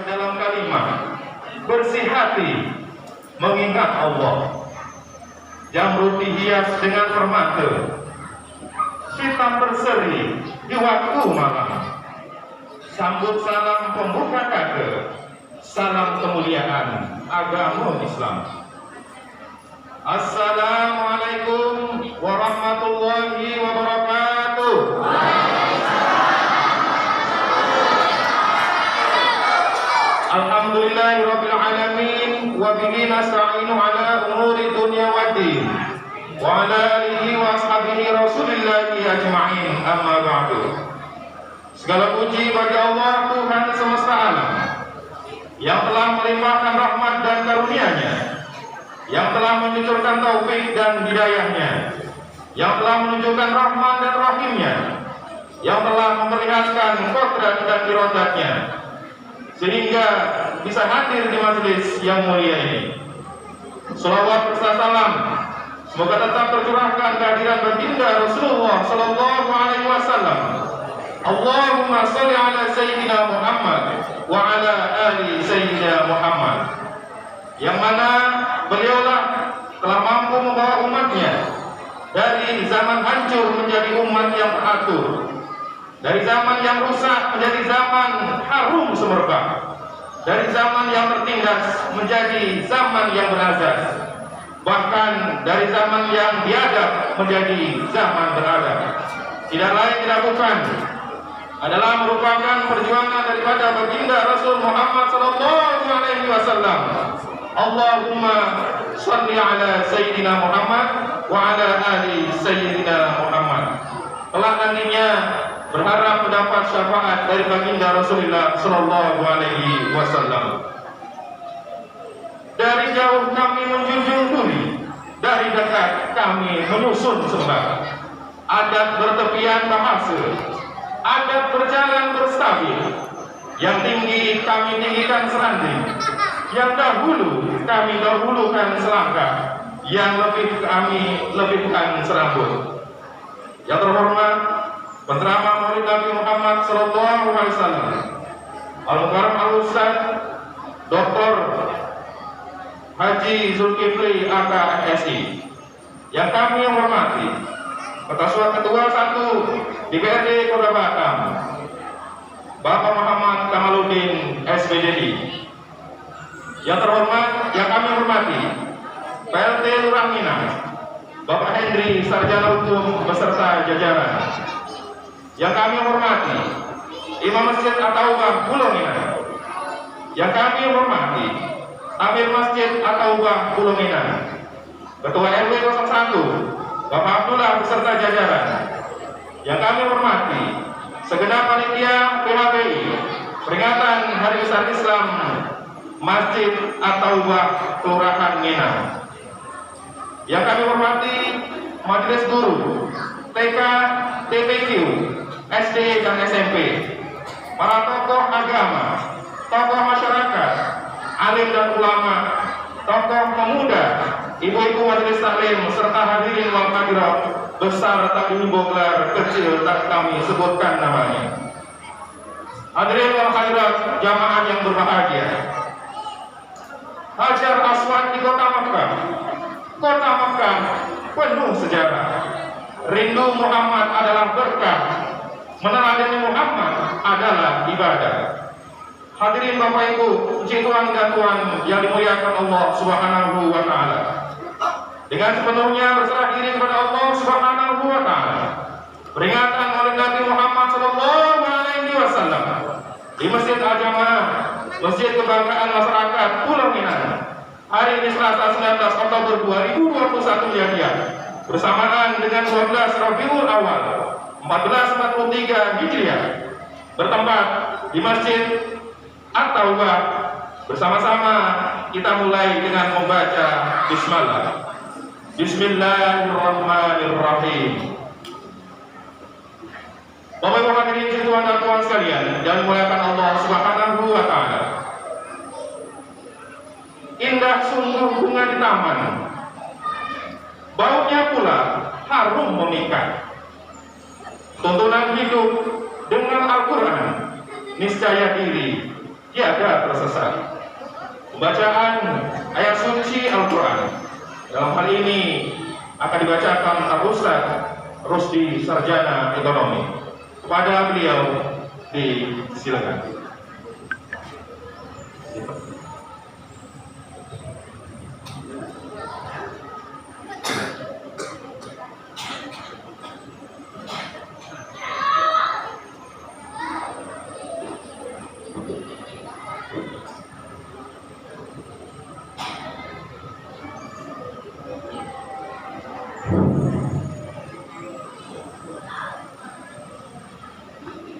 Dalam kalimat bersih hati mengingat Allah, jamrut dihias dengan permata, hitam berseri di waktu malam, sambut salam pembuka kata, salam kemuliaan agama Islam. Assalamualaikum warahmatullahi wabarakatuh. Alhamdulillahirabbil alamin wa bihi nasta'inu ala umuri dunya waddin wa ala alihi wa ashabihi rasulillahi ajma'in, amma ba'du. Segala puji bagi Allah Tuhan semesta alam yang telah melimpahkan rahmat dan karunia-Nya, yang telah menyucurkan taufik dan hidayahnya, yang telah menunjukkan rahmat dan rahimnya, yang telah memperlihatkan kodrat dan irodatnya, sehingga bisa hadir di majelis yang mulia ini. Salawat serta salam semoga tetap tercurahkan kehadiran baginda Rasulullah Sallallahu Alaihi Wasallam. Allahumma sholli ala Sayyidina Muhammad wa ala ali Sayyidina Muhammad, yang mana beliaulah telah mampu membawa umatnya dari zaman hancur menjadi umat yang teratur, dari zaman yang rusak menjadi zaman harum semerbak, dari zaman yang tertindas menjadi zaman yang berazas, bahkan dari zaman yang biadab menjadi zaman beradab. Tidak lain tidak bukan adalah merupakan perjuangan daripada baginda Rasul Muhammad sallallahu alaihi wasallam. Allahumma shalli ala sayyidina Muhammad wa ala ali sayyidina Muhammad. Kelak nantinya berharap mendapat syafaat dari baginda Rasulullah sallallahu alaihi wasallam. Dari jauh kami menjunjung tinggi, dari dekat kami menyusun sembah. Adat bertepian bahasa, adat berjalan berstabil. Yang tinggi kami tinggikan seranding, yang dahulu kami dahulukan selangkah, yang lebih kami lebihkan serambut. Yang terhormat penceramah Maulid Nabi Muhammad sallallahu alaihi wasallam, Al-Mukarram Al-Ustaz Dr. Haji Zulkifli AKSI, yang kami hormati Ketua 1 DPRD Kota Batam, Bapak Muhammad Kamaluddin SPDI. Yang terhormat, yang kami hormati PLT Lurah Minang, Bapak Hendri Sarjana Hukum beserta jajaran. Yang kami hormati Imam Masjid At-Taubah Pulau Minang. Yang kami hormati Amir Masjid At-Taubah Pulau Minang, Ketua RW 01 Bapak Abdullah beserta jajaran. Yang kami hormati segenap panitia PHBI peringatan Hari Besar Islam Masjid At-Taubah Kelurahan Minang. Yang kami hormati majelis guru TK, TPQ, SD dan SMP, para tokoh agama, tokoh masyarakat, alim dan ulama, tokoh pemuda, ibu-ibu majelis taklim serta hadirin wal hadirat besar tak dihimbau gelar, kecil tak kami sebutkan namanya. Hadirin wal hadirat jamaah yang berbahagia, Hajar Aswad di Kota Mekah. Kota Mekah penuh sejarah. Rindu Muhammad adalah berkah, meneladani Muhammad adalah ibadah. Hadirin Bapak Ibu, puji Tuhan dan Tuhan yang dimuliakan Allah Subhanahu wa taala. Dengan sepenuhnya berserah diri kepada Allah Subhanahu wa taala. Peringatan oleh Nabi Muhammad sallallahu alaihi wasallam di Masjid Al-Jamaah, Masjid Kebanggaan Masyarakat Pulau Minang. Hari ini Selasa 19 Oktober 2021 Hijriah, bersamaan dengan 12 Rabiul Awal 1443 Hijriah, bertempat di Masjid At-Taubah. Bersama-sama kita mulai dengan membaca Bismillah. Bismillahirrahmanirrahim. Bapak Ibu hadirin Tuhan dan Tuhan sekalian yang dimuliakan Allah Subhanahu wa taala. Indah sungguh bunga di taman, baunya pula harum memikat. Tuntunan hidup dengan Al-Quran, niscaya diri tiada tersesat. Pembacaan ayat suci Al-Quran dalam hal ini akan dibacakan Al-Ustaz Rusdi Sarjana Ekonomi. Kepada beliau disilakan.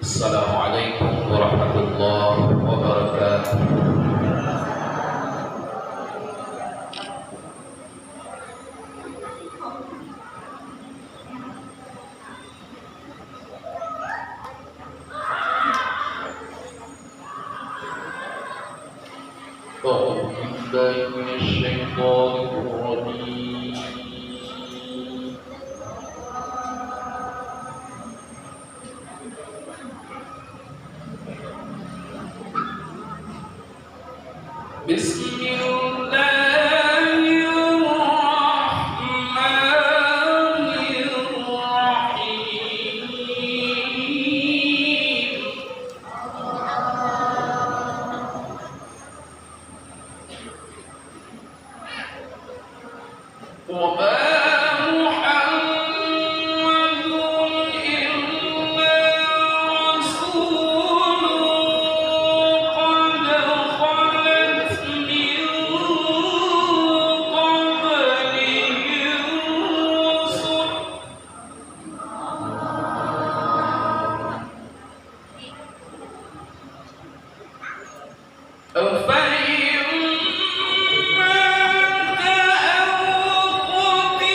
Assalamualaikum warahmatullahi wabarakatuh. أعوذ بالله من الشيطان الرجيم. بسم الله الرحمن الرحيم. فإن مات أو قتل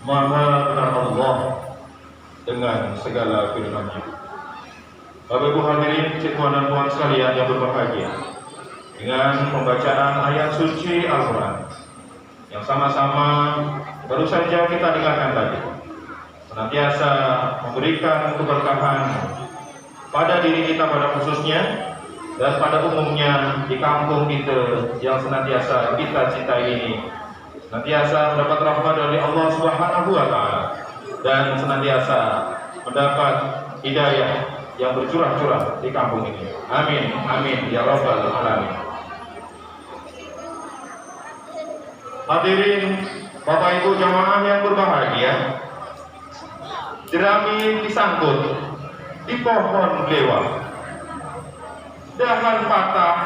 Maha benar Allah dengan segala firman-Nya. Bapak Ibu hadirin, tuan dan puan sekalian yang berbahagia, dengan pembacaan ayat suci Al-Quran yang sama-sama baru saja kita dengarkan tadi, senantiasa memberikan keberkahan pada diri kita pada khususnya dan pada umumnya di kampung kita yang senantiasa kita cintai ini, senantiasa mendapat rahmat dari Allah Subhanahu wa Ta'ala dan senantiasa mendapat hidayah yang bercurah-curah di kampung ini. Amin, amin ya rabbal alamin. Hadirin Bapak Ibu jamaah yang berbahagia, jerami disangkut di pohon belewah, dahan patah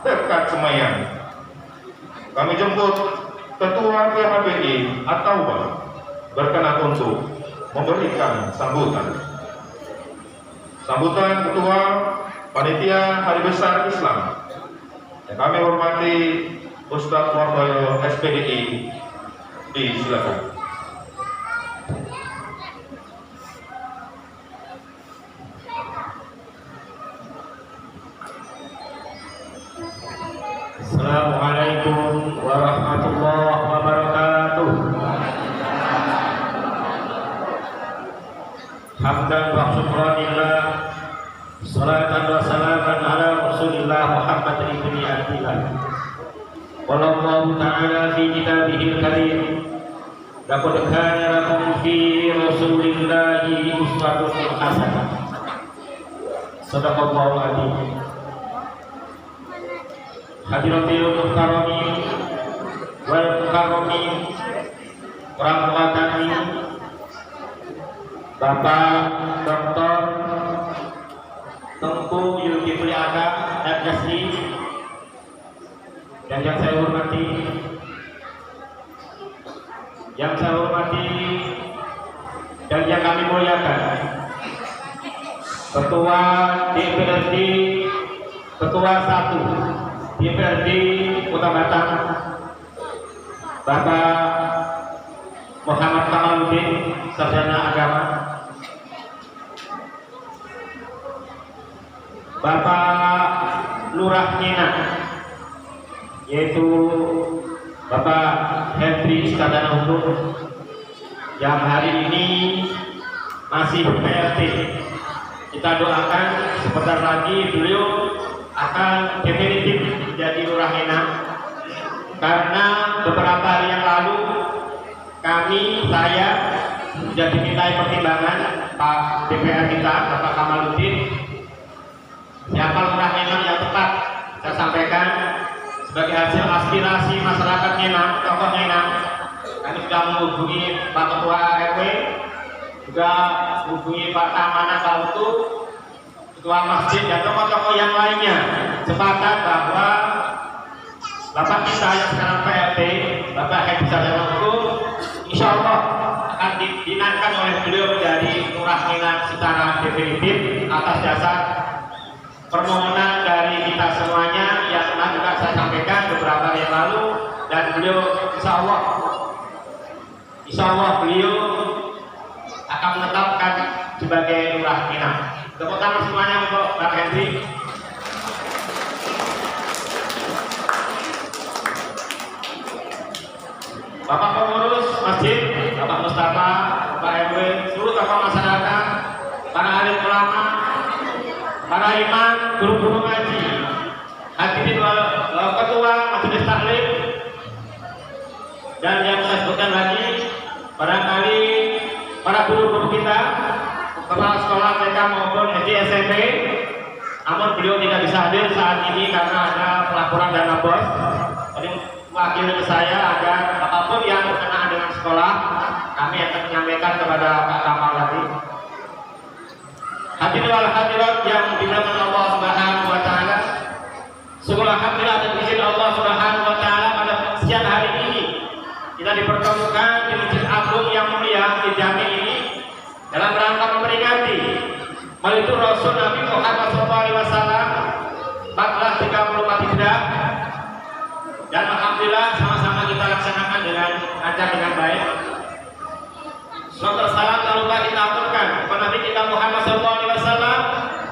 dekat Semayang. Kami jemput Ketua PHBI At-Taubah berkenan untuk memberikan sambutan. Sambutan Ketua Panitia Hari Besar Islam yang kami hormati Ustadz Wardoyo SPDI, disilakan. Assalamualaikum warahmatullahi wabarakatuh. Hamdan wa syukranillah, salatan wa salaman ala Rasulillah Muhammad ibn Abdillah. Wallahu ta'ala fi kitabihil karim, laqad kana lakum fi Rasulillahi uswatun hasanah. Sadaqallahu adzim. Hadiratul mukarramin wal mukarramin, orang tua kami Bapak Dr. Tengku Yulkifli Adam MSI, dan yang saya hormati dan yang kami muliakan Ketua DPRD, Ketua 1 DPRD Kota Batam, Bapak Muhammad Kamaluddin, Sarjana Agama, Bapak Lurah Nina, yaitu Bapak Henry Stadana Hukum, yang hari ini masih PRT. Kita doakan sebentar lagi beliau akan definitif menjadi Lurah Nina, karena beberapa hari yang lalu saya sudah dimintai pertimbangan Pak DPR kita, Bapak Kamaluddin, siapa Lurah Nina yang tepat. Saya sampaikan sebagai hasil aspirasi masyarakat Nena, tokoh Nena, kami sudah menghubungi Pak Ketua RW, juga menghubungi Pak Tamana Kautu, Ketua Masjid, dan tokoh-tokoh yang lainnya, sepakat bahwa Bapak kita yang sekarang PRT, Bapak Henry Stadana Hukum, insya Allah akan dinaikkan oleh beliau menjadi Lurah Nena secara definitif atas dasar permohonan dari kita semuanya yang juga saya sampaikan beberapa hari yang lalu, dan beliau insya Allah beliau akan menetapkan sebagai Lurah Nena. Tepuk tangan semuanya untuk Pak Henry. Bapak pengurus masjid, Bapak Mustafa, Pak RW, seluruh tokoh masyarakat, para alim ulama, para imam, guru-guru ngaji, hadirin ketua majelis taklim, dan yang saya sebutkan lagi, barangkali para guru-guru kita, kepala sekolah TK maupun SD SMP, namun beliau tidak bisa hadir saat ini karena ada pelaporan dana bos. Jadi mewakili saya agar apapun yang berkenaan dengan sekolah, kami akan menyampaikan kepada Pak Kamal tadi. Hadirin wal hadirat yang dimuliakan Allah Subhanahu wa taala. Sungguh alhamdulillah dan izin Allah Subhanahu wa taala pada siang hari ini kita dipertemukan di Masjid Agung yang mulia di Jami ini dalam rangka memperingati Maulid Rasul Nabi Muhammad SAW 1434 Hijriah, dan alhamdulillah sama-sama kita laksanakan dengan lancar dengan baik. Salawat salam tak lupa kita aturkan kepada Nabi kita Muhammad sallallahu alaihi wasallam.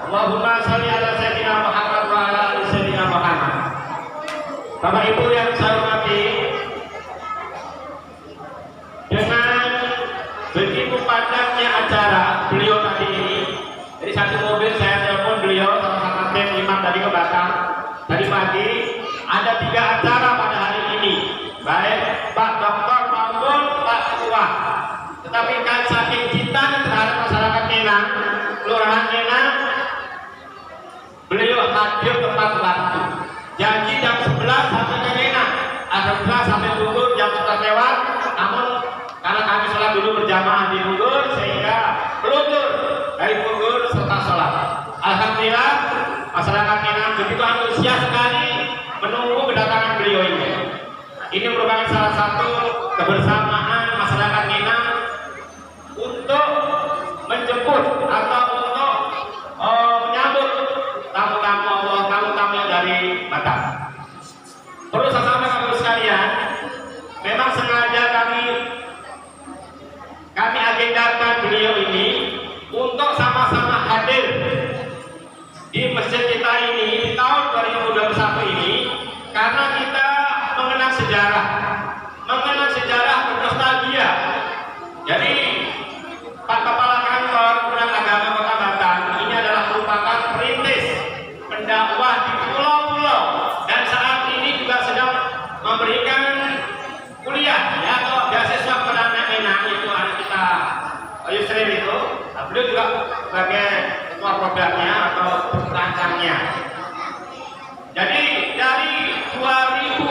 Allahumma shalli ala sayyidina Muhammad wa ala ali sayyidina Muhammad. Bapak Ibu yang saya hormati, dengan begitu padatnya acara beliau tadi ini, jadi satu mobil saya telepon beliau sama tim imam tadi ke Batam. Tadi pagi ada 3 acara pada hari ini, baik Pak Doktor maupun Pak Ketua. Tetapi kan saking cinta terhadap masyarakat Minang, Kelurahan Minang, beliau hadir tepat waktu. Janji jam 11 sampai ke Minang, alhamdulillah sampai Bogor jam 11 lewat. Namun karena kami sholat dulu berjamaah di Bogor, sehingga meluncur dari Bogor serta sholat. Alhamdulillah masyarakat Minang begitu antusias sekali menunggu kedatangan beliau ini. Ini merupakan salah satu kebersamaan masyarakat Minang untuk menjemput atau untuk menyambut tamu-tamu Allah, tamu-tamu yang dari Batam. Perlu saya sampaikan kepada sekalian, memang sengaja kami agendakan beliau ini untuk sama-sama hadir di masjid kita ini di tahun 2021 ini, karena kita mengenang sejarah bernostalgia. Jadi Pak Kepala Kantor Pemuda Agama Kota Batam ini adalah merupakan perintis pendakwah di pulau-pulau, dan saat ini juga sedang memberikan kuliah ya atau beasiswa kepada anak Minang, itu anak kita Yusril itu. Beliau juga sebagai ketua programnya atau perancangnya. Jadi dari 2009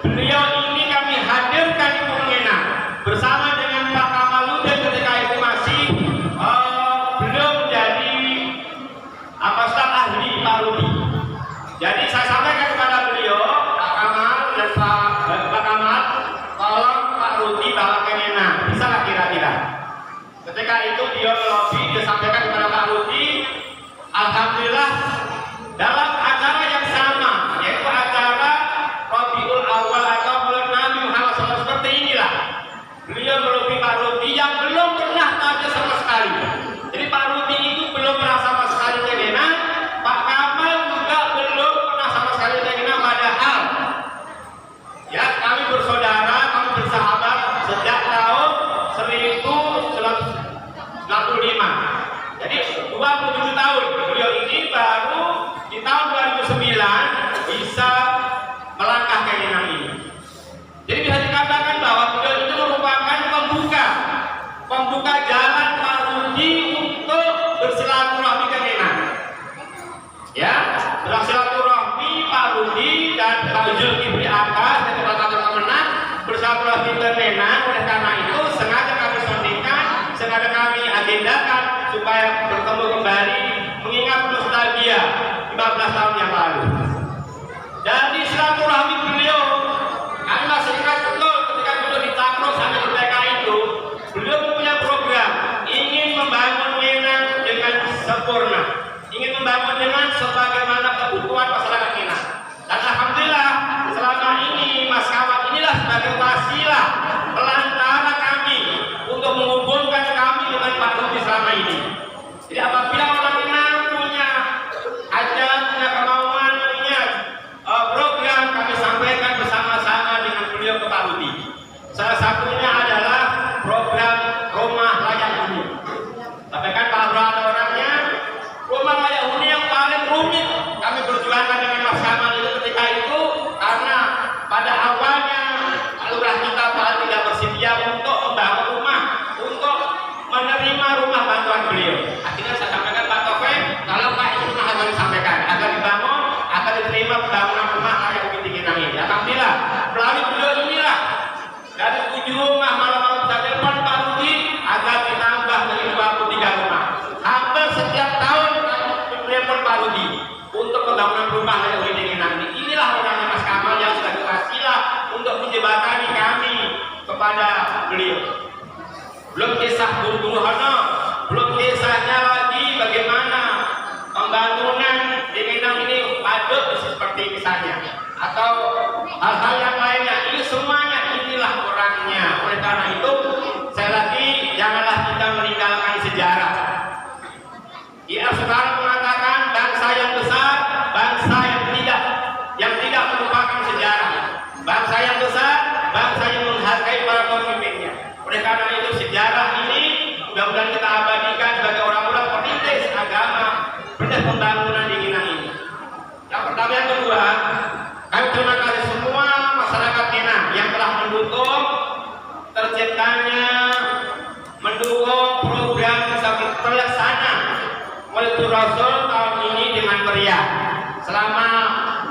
beliau ini kami hadirkan di Minang bersama dengan Pak Kamaludin ketika itu masih beliau menjadi staf ahli Pak Rudi. Jadi saya sampaikan kepada beliau, Pak Kamal dan Pak Kamal, tolong Pak Rudi bawa ke Minang, bisa nggak kira-kira? Ketika itu dia melobi, dia sampaikan kepada Pak Rudi. Alhamdulillah dalam acara yang sama, yaitu acara Rabiul Awal atau Bulan Nabi Muhammad SAW, seperti inilah beliau melobi Pak Rudi yang belum pernah tanya sama sekali. Jadi Pak Rudi itu belum pernah sama sekali ke Minang, Pak Kamal juga belum pernah sama sekali ke Minang, padahal ya kami bersaudara, kami bersahabat sejak tahun 1995. Jadi 27 tahun beliau ini baru di tahun 2009 bisa melangkah ke Minang ini. Jadi bisa dikatakan bahwa beliau itu merupakan pembuka jalan Pak Rudi untuk bersilaturahmi ke Minang. Ya, bersilaturahmi Pak Rudi dan Pak Zulkifli Abbas dan Kepala Kantor Kemenang bersilaturahmi ke Minang. Oleh karena itu sengaja kami sondingkan, sengaja kami agendakan supaya bertemu kembali mengingat nostalgia 15 tahun yang lalu. Dari silaturahmi beliau, kami masih ingat betul ketika beliau di Cakro sampai di TK itu, beliau punya program ingin membangun Minang dengan sempurna, ingin membangun dengan sebagaimana kebutuhan masyarakat Minang. Dan alhamdulillah selama ini Mas Kawat inilah sebagai wasilah pelantara kami untuk menghubungkan kami dengan Pak Rudi selama ini. Jadi apabila orang Minang punya hajat, punya kemauan, punya program, kami sampaikan bersama-sama dengan beliau ke Pak Rudi. Salah satunya adalah program rumah layak huni. Tapi kan kalau ada orangnya, rumah layak huni yang paling rumit kami berjuangkan dengan Mas Kamal itu ketika itu, karena pada awalnya lurah kita tidak bersedia untuk membangun rumah, untuk menerima rumah bantuan beliau. Akhirnya saya sampaikan Pak Taufik, kalau Pak itu rumah harus disampaikan agar dibangun, agar diterima pembangunan rumah layak huni di Minang ini. Alhamdulillah melalui beliau inilah dari 7 rumah malam-malam saya telepon Pak Rudi agar ditambah menjadi 23 rumah. Hampir setiap tahun telepon Pak Rudi untuk pembangunan rumah layak huni di Minang ini. Inilah orangnya Mas Kamal yang sudah berwasilah untuk menjembatani kami kepada beliau. Belum kisah Guru Hono, belum kisahnya lagi bagaimana pembangunan di Minang ini padut seperti misalnya, atau hal-hal yang lain terlaksana Maulid Rasul tahun ini dengan meriah. Selama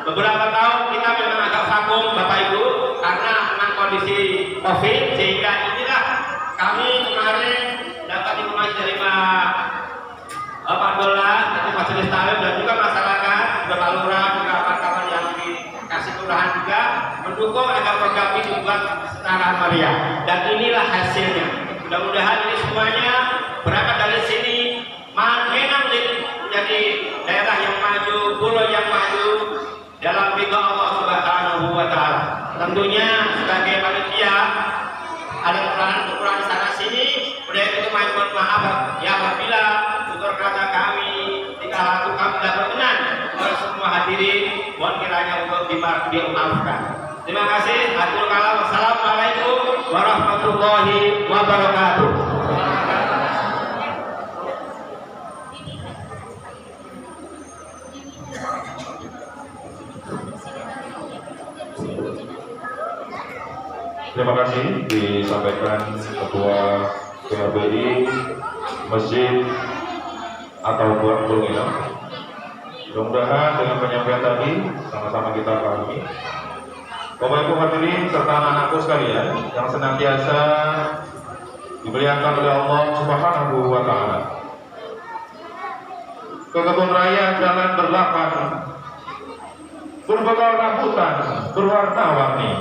beberapa tahun kita memang agak vakum Bapak Ibu karena dengan kondisi COVID, sehingga inilah kami kemarin dapat informasi dari Pak Dola, dari Majelis Taklim dan juga masyarakat, juga Pak Lurah, juga kawan-kawan yang dikasih kelurahan juga mendukung agar program ini dibuat secara meriah. Dan inilah hasilnya. Mudah-mudahan ini semuanya berangkat dari sini, Medan menjadi daerah yang maju, pulau yang maju dalam ridha Allah Subhanahu wa Ta'ala. Tentunya sebagai panitia ada kekurangan di sana sini, oleh itu mohon maaf ya apabila tutur kata kami jika lakukan tidak berkenan oleh semua hadirin, mohon kiranya untuk dimaafkan. Terima kasih. Atur kalam. Wassalamualaikum warahmatullahi wabarakatuh. Terima kasih disampaikan Ketua PHBI Masjid atau Buat Bulungan. Mudah-mudahan dengan penyampaian tadi sama-sama kita pahami. Bapak Ibu hadirin serta anak-anakku sekalian yang senantiasa dimuliakan oleh Allah Subhanahu wa Ta'ala. Ke kebun raya jalan berlapan, berbekal rambutan berwarna-warni.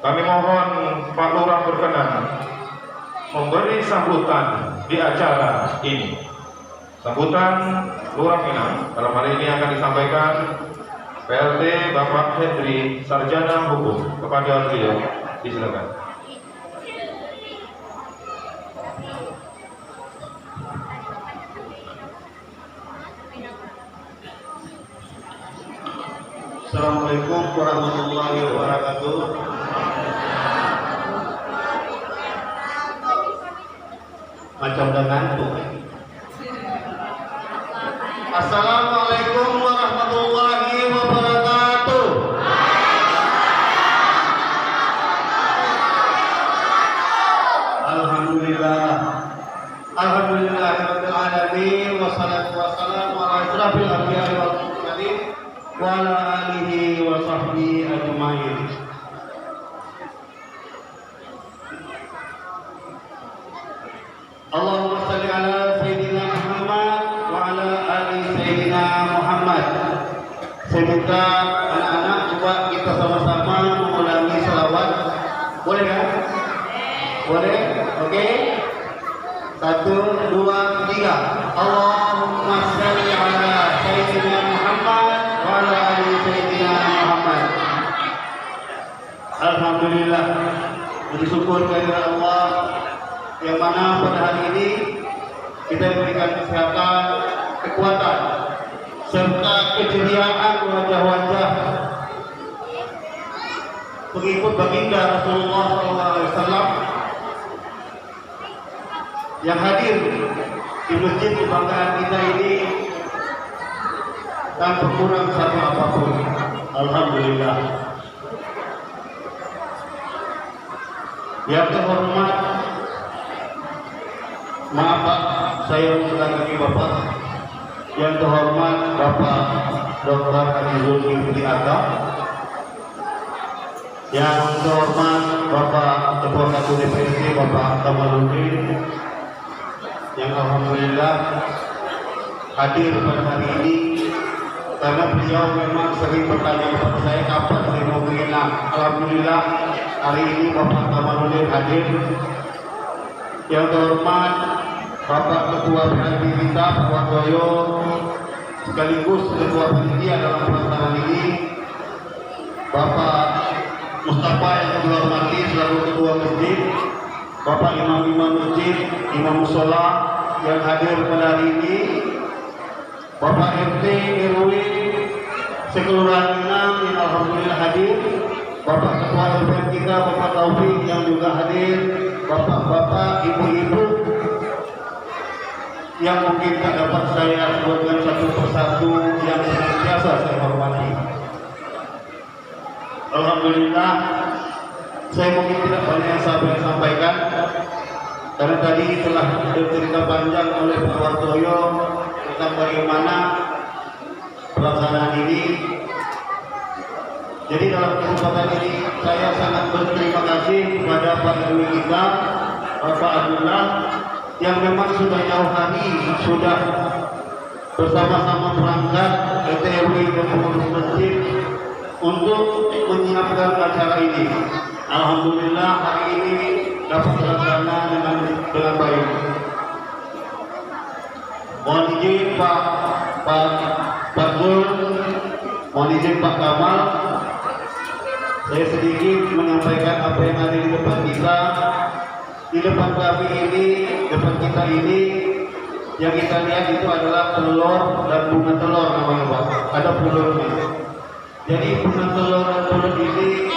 Kami mohon Pak Lurah berkenan memberi sambutan di acara ini. Sambutan Lurah Minang dalam hari ini akan disampaikan PLT Bapak Hendri Sarjana Hukum. Kepada beliau disilakan. Assalamualaikum warahmatullahi wabarakatuh. Macam udah ngantuk. Assalamualaikum warahmatullahi wabarakatuh. Alhamdulillah. Alhamdulillahirabbil alamin wassalatu wassalamu ala asyrafil anbiya'i wal mursalin wa ala alihi wa sahbihi ajmain. Allahumma shalli ala Sayyidina Muhammad wa ala ali Sayyidina Muhammad. Saya minta anak-anak coba kita sama-sama mengulangi salawat. Boleh kan? Boleh? Oke? 1, 2, 3. Allahumma shalli ala Sayyidina Muhammad wa ala ali Sayyidina Muhammad. Alhamdulillah. Bersyukur kepada Allah yang mana pada hari ini kita diberikan kesehatan, kekuatan, serta keceriaan wajah-wajah pengikut baginda Rasulullah SAW yang hadir di masjid kebanggaan kita ini tanpa kurang satu apapun. Alhamdulillah. Yang terhormat, maaf Pak, saya usulkan lagi Bapak. Yang terhormat Bapak Dr. Azizul Ibni Aga, yang terhormat Bapak Ketua KPU DPRD Bapak Kamaludin, yang alhamdulillah hadir pada hari ini karena beliau memang sering bertanya kepada saya kapan saya mau mengenal. Alhamdulillah hari ini Bapak Kamaludin hadir. Yang terhormat Bapak Ketua PHBI kita Pak Wardoyo, sekaligus Ketua Panitia dalam pelaksanaan ini, Bapak Mustafa yang kami hormati selaku Ketua Masjid, Bapak Imam-Imam Masjid, Imam Musola yang hadir pada hari ini, Bapak RT RW Sekelurahan Minang yang alhamdulillah hadir, Bapak Ketua LPM kita Bapak Taufik yang juga hadir, Bapak-bapak, ibu-ibu yang mungkin tak dapat saya sebutkan satu persatu yang senantiasa saya hormati. Alhamdulillah, saya mungkin tidak banyak yang saya sampaikan. Karena tadi telah cerita panjang oleh Pak Wartoyo tentang bagaimana pelaksanaan ini. Jadi dalam kesempatan ini saya sangat berterima kasih kepada Pak RW kita, Bapak Abdullah, yang memang sudah jauh hari sudah bersama-sama berangkat RT RW dan pengurus masjid untuk menyiapkan acara ini. Alhamdulillah hari ini dapat terlaksana dengan baik. Mohon izin Pak Zul, mohon izin Pak Kamal, saya sedikit menyampaikan apa yang ada di depan kita. Di depan kami ini, depan kita ini, yang kita lihat itu adalah telur dan bunga telur namanya Pak. Ada telurnya. Jadi bunga telur dan telur ini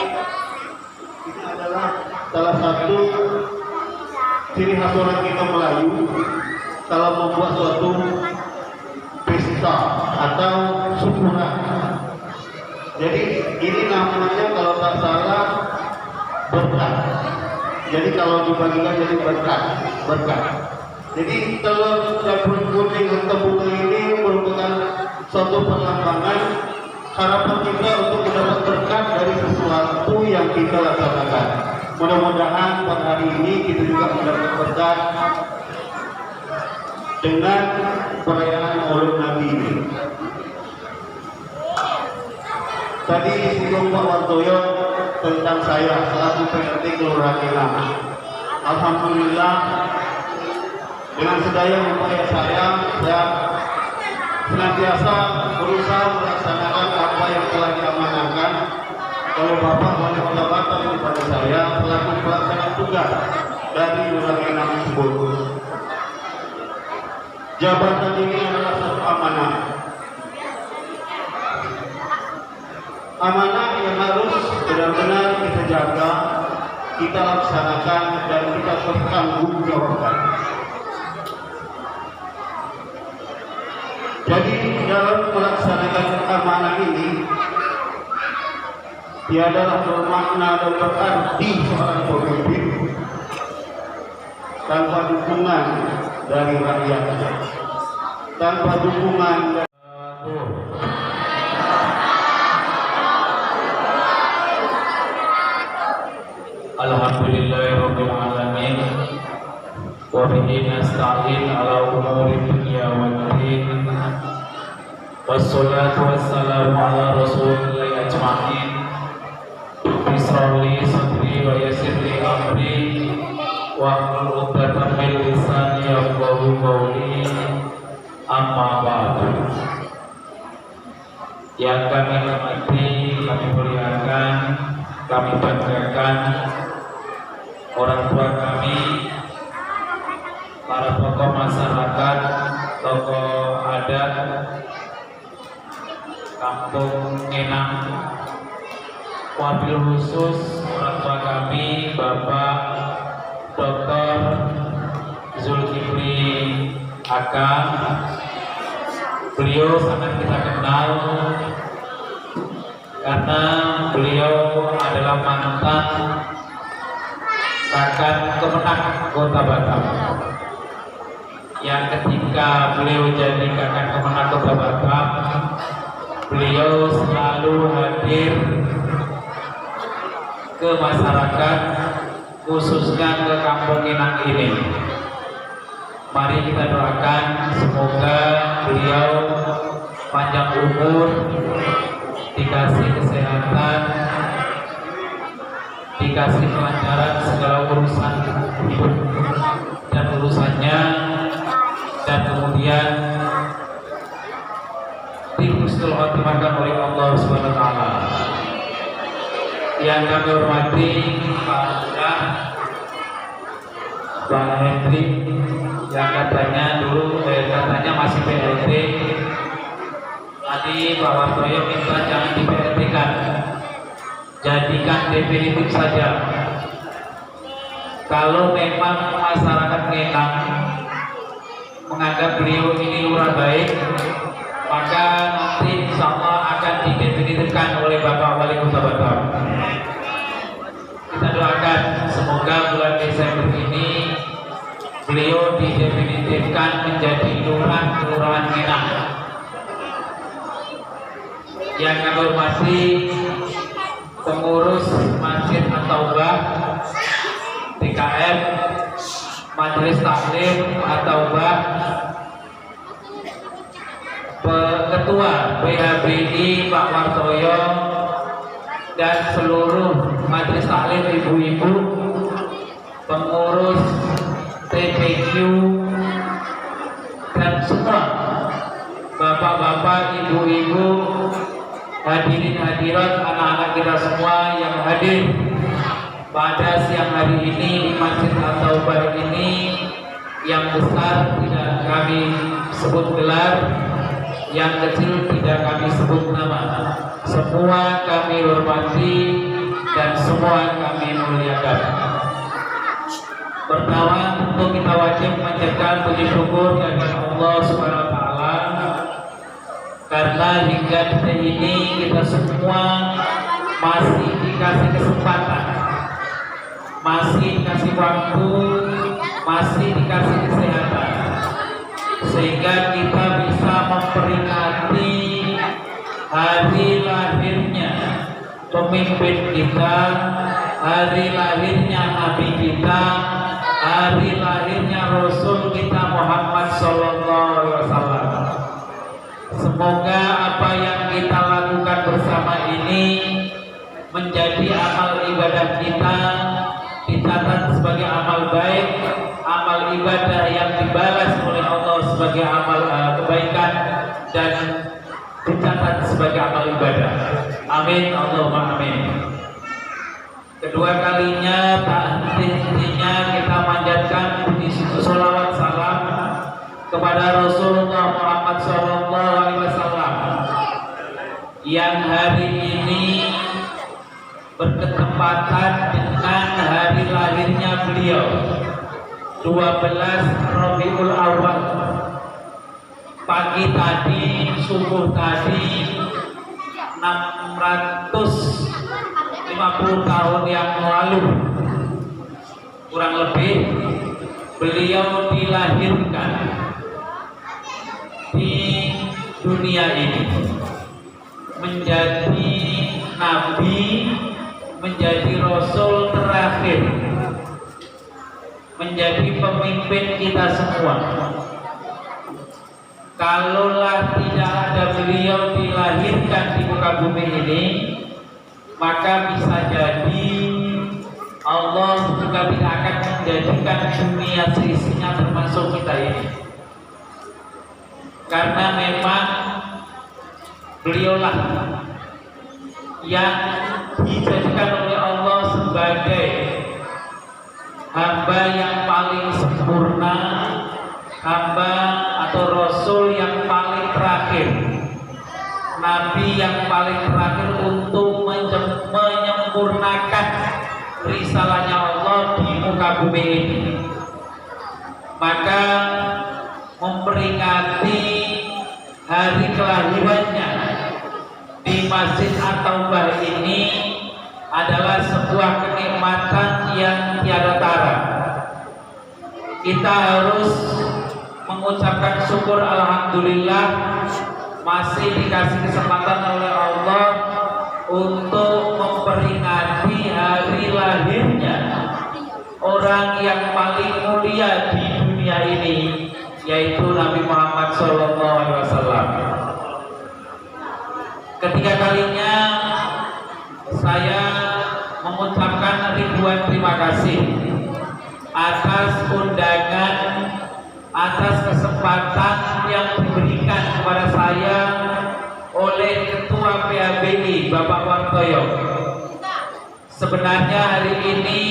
adalah salah satu ciri khas orang kita Melayu kalau membuat suatu pesta atau syukuran. Jadi ini namanya kalau tak salah berkat. Jadi kalau dibagikan jadi berkat. Jadi telur campur kuning atau bunga ini merupakan suatu perlambangan harapan kita untuk mendapat berkat dari sesuatu yang kita laksanakan. Mudah-mudahan pada hari ini kita juga mendapat berkat dengan perayaan Maulid Nabi ini. Tadi disinggung Pak Wartoyo tentang saya selaku PRT Kelurahan Ilang. Alhamdulillah dengan sedaya upaya saya senantiasa berusaha melaksanakan apa yang telah diamanahkan oleh Bapak Wali Kota Batam kepada saya selaku pelaksana tugas dari Kelurahan Ilang tersebut. Jabatan ini adalah satu amanah. Amanah yang harus benar-benar kita jaga, kita laksanakan dan kita bertanggung jawabkan. Jadi dalam melaksanakan amanah ini tiadalah bermakna dan berarti seorang pemimpin tanpa dukungan dari rakyatnya, tanpa dukungan dari Alhamdulillahirabbil alamin wa bihi nasta'in ala umuri dunya waddin wassalatu wassalamu ala rasulillahi ajma'in bismillah sadri wa yassir li amri wa hlul 'uqdatam min lisani yafqahu qawli amma ba'du. Yang kami hormati, kami muliakan, kami banggakan orang tua kami, para tokoh masyarakat, tokoh adat Kampung Ngenang, wabil khusus orang tua kami Bapak Dr. Zulkifli Aka. Beliau sangat kita kenal karena beliau adalah mantan Kakak Kemenang Kota Batam, yang ketika beliau jadi Kakak Kemenang Kota Batam, beliau selalu hadir ke masyarakat, khususnya ke Kampung Ngenang ini. Mari kita doakan semoga beliau panjang umur, dikasih kesehatan, dikasih kelancaran segala urusan hidup dan urusannya, dan kemudian husnul khotimah oleh Allah Subhanahu wa taala. Yang kami hormati Pak Lurah, Pak Hendri, yang katanya dulu katanya masih PLT. Tadi Pak Wartoyo minta jangan di PLT kan, jadikan definitif saja. Kalau memang masyarakat Ngenang menganggap beliau ini lurah baik, maka nanti insya Allah akan didefinitifkan oleh Bapak Wali Kota Batam. Kita doakan semoga bulan Desember ini beliau didefinitifkan menjadi lurah Kelurahan Minang. Yang kami hormati pengurus Masjid At-Taubah TKM, Majelis Taklim At-Taubah, Ketua PHBI Pak Wartoyo, dan seluruh Majelis Taklim ibu-ibu, pengurus TPQ, dan semua bapak-bapak, ibu-ibu, hadirin hadirat, anak-anak kita semua yang hadir pada siang hari ini di Masjid At-Taubah ini, yang besar tidak kami sebut gelar, yang kecil tidak kami sebut nama. Semua kami hormati dan semua kami muliakan. Pertama, tentu kita wajib menjaga puji syukur dari Allah Subhanahu wa taala, karena hingga detik ini kita semua masih dikasih kesempatan, masih dikasih waktu, masih dikasih kesehatan, sehingga kita bisa memperingati hari lahirnya pemimpin kita, hari lahirnya Nabi kita, hari lahirnya Rasul kita Muhammad Sallallahu Alaihi Wasallam. Semoga apa yang kita lakukan bersama ini menjadi amal ibadah kita, dicatat sebagai amal baik, amal ibadah yang dibalas oleh Allah sebagai amal kebaikan, dan dicatat sebagai amal ibadah. Amin, Allahumma amin. Kedua kalinya tak henti-hentinya kita manjatkan puji sholawat salam kepada Rasulullah Muhammad SAW yang hari ini berketepatan dengan hari lahirnya beliau, 12 Rabiul Awal. Pagi tadi, subuh tadi, 650 tahun yang lalu kurang lebih, beliau dilahirkan di dunia ini menjadi nabi, menjadi rasul terakhir, menjadi pemimpin kita semua. Kalaulah tidak ada beliau dilahirkan di muka bumi ini, maka bisa jadi Allah juga tidak akan menjadikan dunia seisinya termasuk kita ini. Karena memang beliaulah yang dijadikan oleh Allah sebagai hamba yang paling sempurna, hamba atau rasul yang paling terakhir, nabi yang paling terakhir untuk menyempurnakan risalahnya Allah di muka bumi ini. Maka memperingati hari kelahirannya di Masjid At-Taubah ini adalah sebuah kenikmatan yang tiada tara. Kita harus mengucapkan syukur alhamdulillah masih dikasih kesempatan oleh Allah untuk memperingati hari lahirnya orang yang paling mulia di dunia ini, yaitu Nabi Muhammad SAW. Ketiga kalinya saya mengucapkan ribuan terima kasih atas undangan, atas kesempatan yang diberikan kepada saya oleh Ketua PHBI Bapak Wartoyo. Sebenarnya hari ini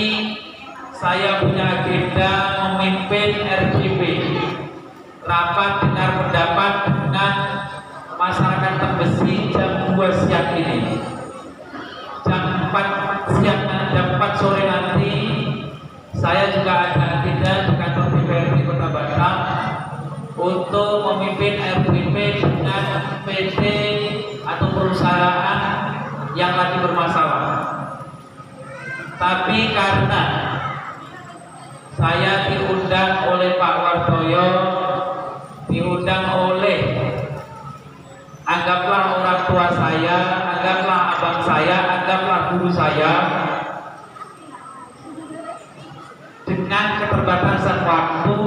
saya punya agenda memimpin RGP, rapat dengar pendapat dengan masyarakat Tembesi jam 2 siang ini. Jam 4 siang, jam 4 sore nanti saya juga ada agenda di kantor DPRD Kota Batam untuk memimpin RGP dengan PT atau perusahaan yang lagi bermasalah. Tapi karena saya diundang oleh Pak Wartoyo, diundang oleh, anggaplah orang tua saya, anggaplah abang saya, anggaplah guru saya. Dengan keterbatasan waktu,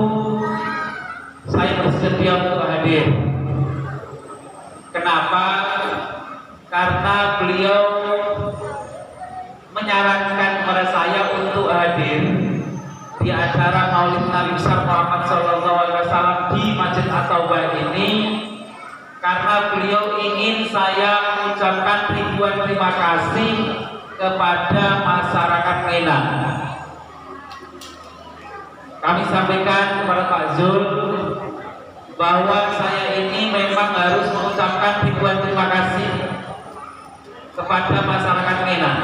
saya bersedia untuk hadir. Kenapa? Karena beliau menyarankan kepada saya untuk hadir di acara Maulid Nabi besar Muhammad SAW di Masjid At-Taubah ini, karena beliau ingin saya mengucapkan ribuan terima kasih kepada masyarakat Medan. Kami sampaikan kepada Pak Zul bahwa saya ini memang harus mengucapkan ribuan terima kasih kepada masyarakat Medan.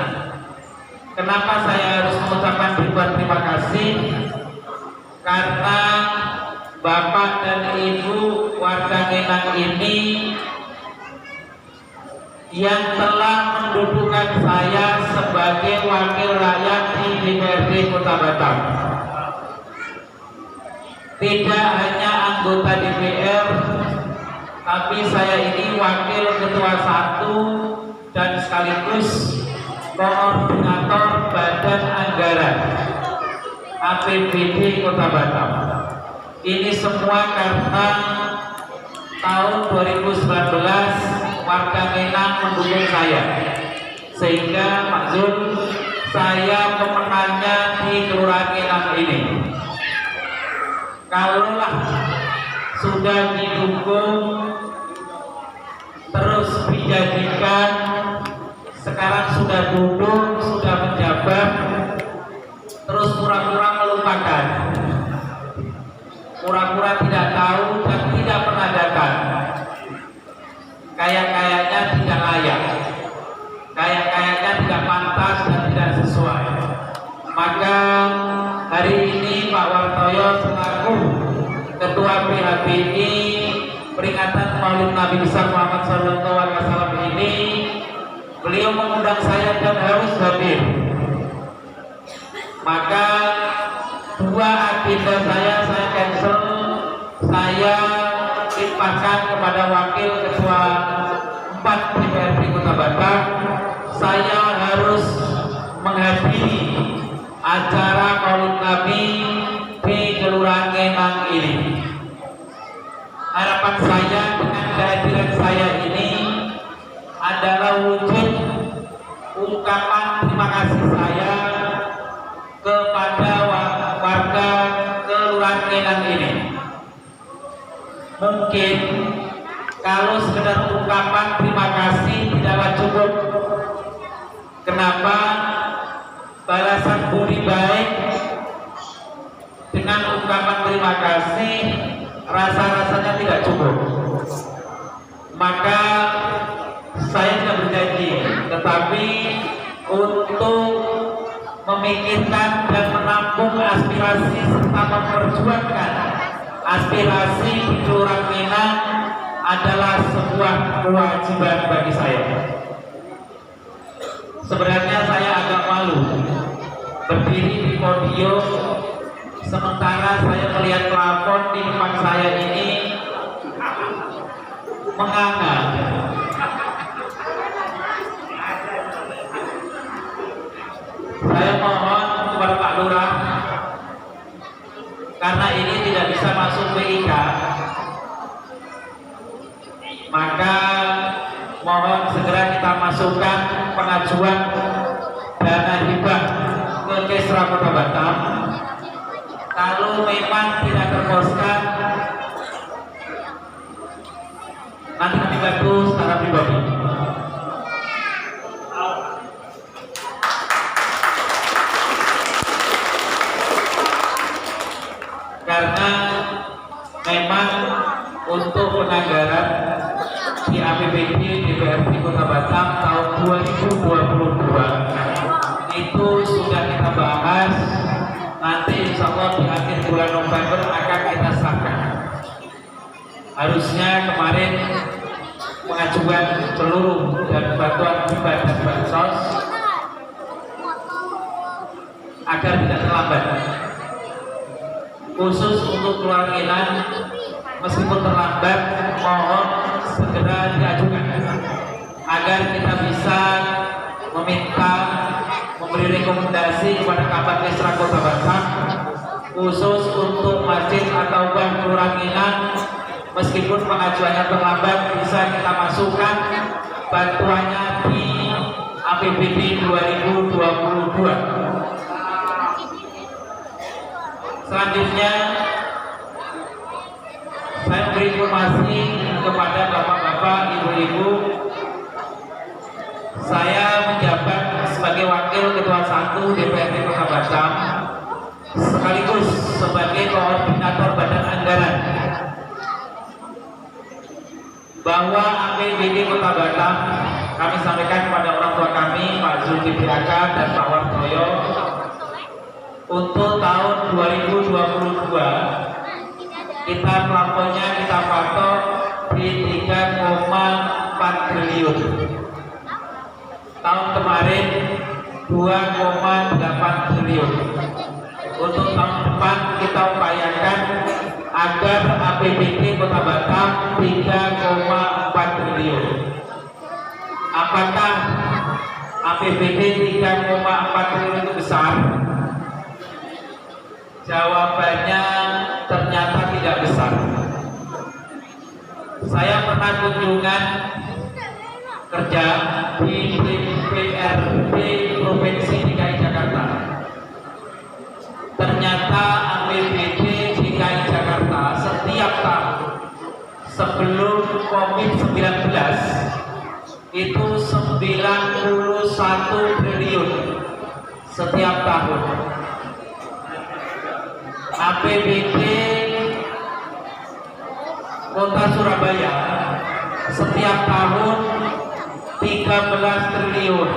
Kenapa saya harus mengucapkan ribuan terima kasih? Karena Bapak dan Ibu warga Medan ini yang telah mendudukan saya sebagai wakil rakyat di DPRD Kota Batam. Tidak hanya anggota DPR, tapi saya ini wakil ketua 1 dan sekaligus koordinator Badan Anggaran APBD Kota Batam. Ini semua karena tahun 2019 warga Medan mendukung saya, sehingga Pak Zul, saya pemenangnya di Kelurahan Medan ini. Kalaulah sudah didukung terus dijadikan, sekarang sudah duduk, sudah menjabat, terus pura-pura melupakan, pura-pura tidak tahu dan tidak pernah datang, kayak-kayaknya tidak layak, kayak-kayaknya tidak pantas dan tidak sesuai. Maka hari ini Pak Wartoyo selaku Ketua PHBI peringatan Maulid Nabi besar Muhammad SAW ini, beliau mengundang saya dan harus hadir. Maka dua agenda saya cancel, saya limpahkan kepada Wakil Ketua 4 DPRD Kota Batam. Saya harus menghadiri acara Maulid Nabi di Kelurahan Ngenang ini. Harapan saya dengan kehadiran saya ini adalah wujud ungkapan terima kasih saya kepada warga Kelurahan Ngenang ini. Mungkin kalau sekedar ungkapan terima kasih tidaklah cukup. Kenapa? Balasan budi baik dengan ungkapan terima kasih rasa-rasanya tidak cukup. Maka saya tidak berjanji, tetapi untuk memikirkan dan menampung aspirasi serta memperjuangkan aspirasi di Kelurahan Ngenang adalah sebuah kewajiban bagi saya. Sebenarnya saya agak malu berdiri di podium sementara saya melihat plafon di depan saya ini menganga. Saya mohon kepada Pak Lurah, karena ini tidak bisa masuk PIK, maka mohon segera kita masukkan pengajuan dana hibah ke Kesra Kota Batam. Kalau memang tidak terposkan, nanti kami bantu secara pribadi. Karena memang untuk penganggaran di APBD DPRD Kota Batam tahun 2022 itu sudah kita bahas, nanti insya Allah di akhir bulan November akan kita sahkan. Harusnya kemarin pengajuan seluruh dan bantuan hibah dan bansos agar tidak terlambat. untuk keluar Ilan meskipun terlambat mohon segera diajukan agar kita bisa meminta memberi rekomendasi kepada Kabag Kesra Kota Batam khusus untuk masjid atau bank Kelurahan Ilan meskipun pengajuannya terlambat bisa kita masukkan bantuannya di APBD 2022. Selanjutnya saya beri informasi kepada bapak-bapak, ibu-ibu. Saya menjabat sebagai wakil ketua 1 DPRD Kota Batam sekaligus sebagai koordinator badan anggaran. Bahwa APBD Kota Batam kami sampaikan kepada orang tua kami Pak Zulkifli Aka dan Pak Wartoyo untuk tahun 2022 kita plafonnya kita patok di 3,4 triliun. Tahun kemarin 2,8 triliun. Untuk tahun depan kita upayakan agar APBD Kota Batam 3,4 triliun. Apakah APBD 3,4 triliun itu besar? Jawabannya ternyata tidak besar. Saya pernah kunjungan kerja di DPRD Provinsi DKI Jakarta. Ternyata APBD DKI Jakarta setiap tahun sebelum COVID-19 itu 91 triliun setiap tahun. APBD Kota Surabaya setiap tahun 13 triliun.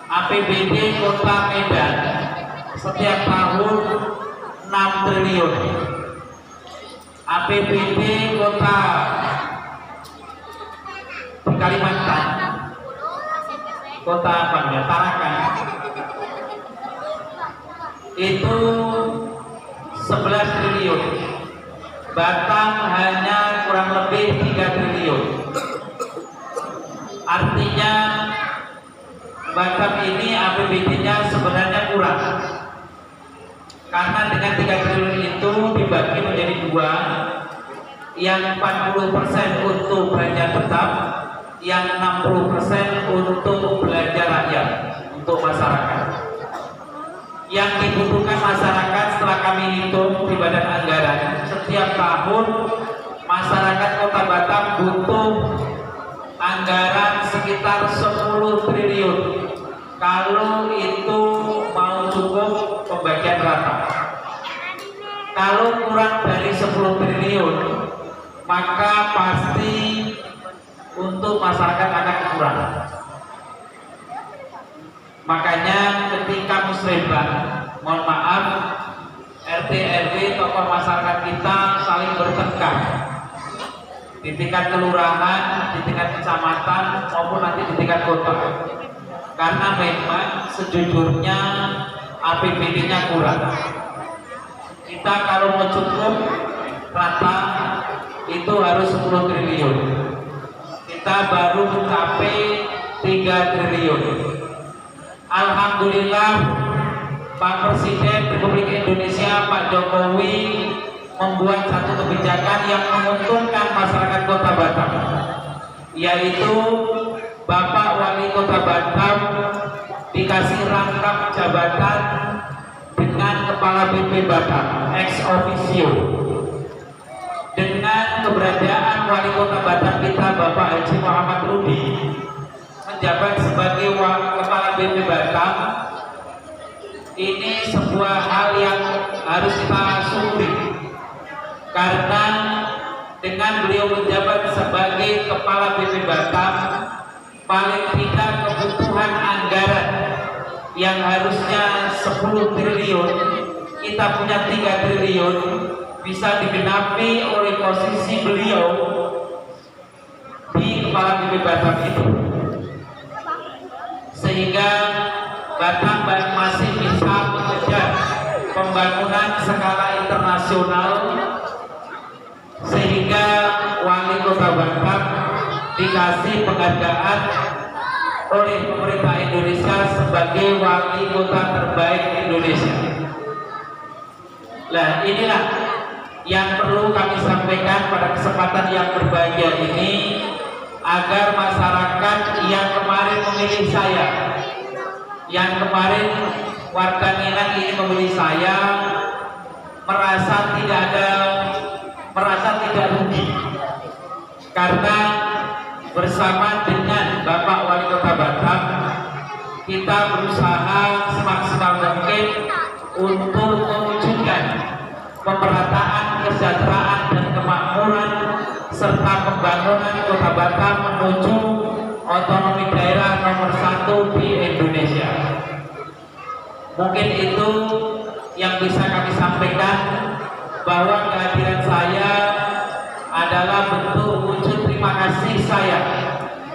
APBD Kota Medan setiap tahun 6 triliun. APBD Kota di Kalimantan, Kota apa ya, Tarakan, itu 11 triliun. Batam hanya kurang lebih 3 triliun. Artinya Batam ini APBD-nya sebenarnya kurang. Karena dengan 3 triliun itu dibagi menjadi 2, yang 40% untuk belanja tetap, yang 60% untuk belanja rakyat, untuk masyarakat. Yang dibutuhkan masyarakat setelah kami hitung di badan anggaran, setiap tahun masyarakat Kota Batam butuh anggaran sekitar 10 triliun. Kalau itu mau cukup pembagian rata. Kalau kurang dari 10 triliun, maka pasti untuk masyarakat akan kurang. Makanya ketika musrembang, mohon maaf, RT RW tokoh masyarakat kita saling bertengkar di tingkat kelurahan, di tingkat kecamatan maupun nanti di tingkat kota. Karena memang sejujurnya APBD-nya kurang. Kita kalau mau cukup rata itu harus 10 triliun. Kita baru mencapai 3 triliun. Alhamdulillah Pak Presiden Republik Indonesia Pak Jokowi membuat satu kebijakan yang menguntungkan masyarakat Kota Batam, yaitu Bapak Wali Kota Batam dikasih rangkap jabatan dengan Kepala BP Batam ex officio. Dengan keberadaan Wali Kota Batam kita Bapak Haji Muhammad Rudi menjabat sebagai Kepala BP Batam, ini sebuah hal yang harus kita syukuri, karena dengan beliau menjabat sebagai Kepala BP Batam, paling tidak kebutuhan anggaran yang harusnya 10 triliun, kita punya 3 triliun, bisa digenapi oleh posisi beliau di Kepala BP Batam itu, sehingga Batam masih bisa mengejar pembangunan skala internasional sehingga Wali Kota Batam dikasih penghargaan oleh pemerintah Indonesia sebagai Wali Kota terbaik Indonesia. Nah, inilah yang perlu kami sampaikan pada kesempatan yang berbahagia ini, agar masyarakat yang kemarin memilih saya, yang kemarin warga Minang ini memilih saya, merasa tidak rugi, karena bersama dengan Bapak Wali Kota Batam kita berusaha semaksimal mungkin untuk mewujudkan pemerataan, kesejahteraan dan kemakmuran serta pembangunan Kota Batam menuju otonomi daerah nomor 1 di Indonesia. Mungkin itu yang bisa kami sampaikan, bahwa kehadiran saya adalah bentuk wujud terima kasih saya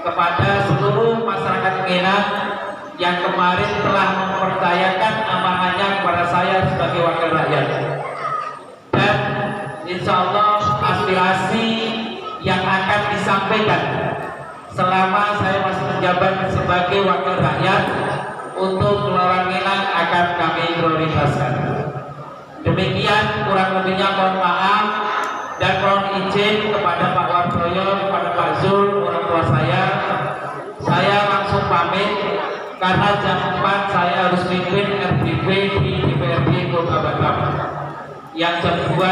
kepada seluruh masyarakat Minang yang kemarin telah mempercayakan amanahnya kepada saya sebagai wakil rakyat. Dan insya Allah aspirasi yang akan disampaikan selama saya masih menjabat sebagai wakil rakyat untuk Kelurahan Minang akan kami prioritaskan. Demikian kurang lebihnya, mohon maaf dan mohon izin kepada Pak Wardoyo, kepada Pak Zul, orang tua saya. Saya langsung pamit karena jam 4 saya harus mimpin RDP di DPRD Kota Batam. Yang jam 2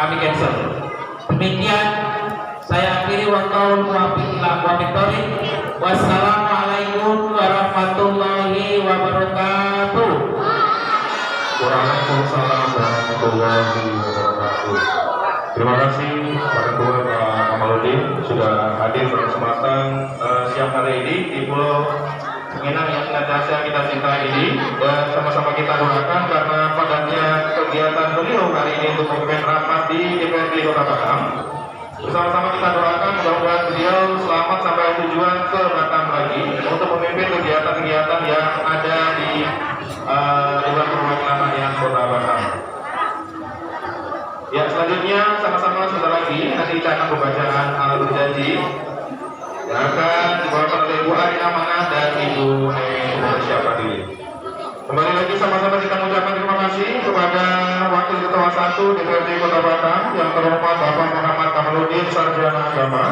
kami cancel. Demikian saya akhiri wassalamualaikum warahmatullahi wabarakatuh. Waalaikumsalam warahmatullahi wabarakatuh. Terima kasih Pak Ketua Pak Kamaludin sudah hadir pada kesempatan siang hari ini di Pulau Minang yang senantiasa kita cintai ini, dan sama-sama kita doakan karena padatnya kegiatan beliau hari ini untuk memimpin rapat di DPRD Kota Batam. Bersama-sama kita doakan mudah-mudahan beliau selamat sampai tujuan ke Batam lagi untuk memimpin kegiatan-kegiatan yang ada di Dewan Perwakilan Rakyat Kota Batam. Ya, selanjutnya sama-sama sebentar lagi nanti kita akan pembacaan alat berjanji yang akan dibawakan oleh Ibu Arina Manah dan Ibu Indonesia Fadili. Kembali lagi sama-sama kita mengucapkan terima kasih kepada Wakil Ketua 1 DPRD Kota Batam yang terhormat Bapak Muhammad Kamaludin Sarjana Agama,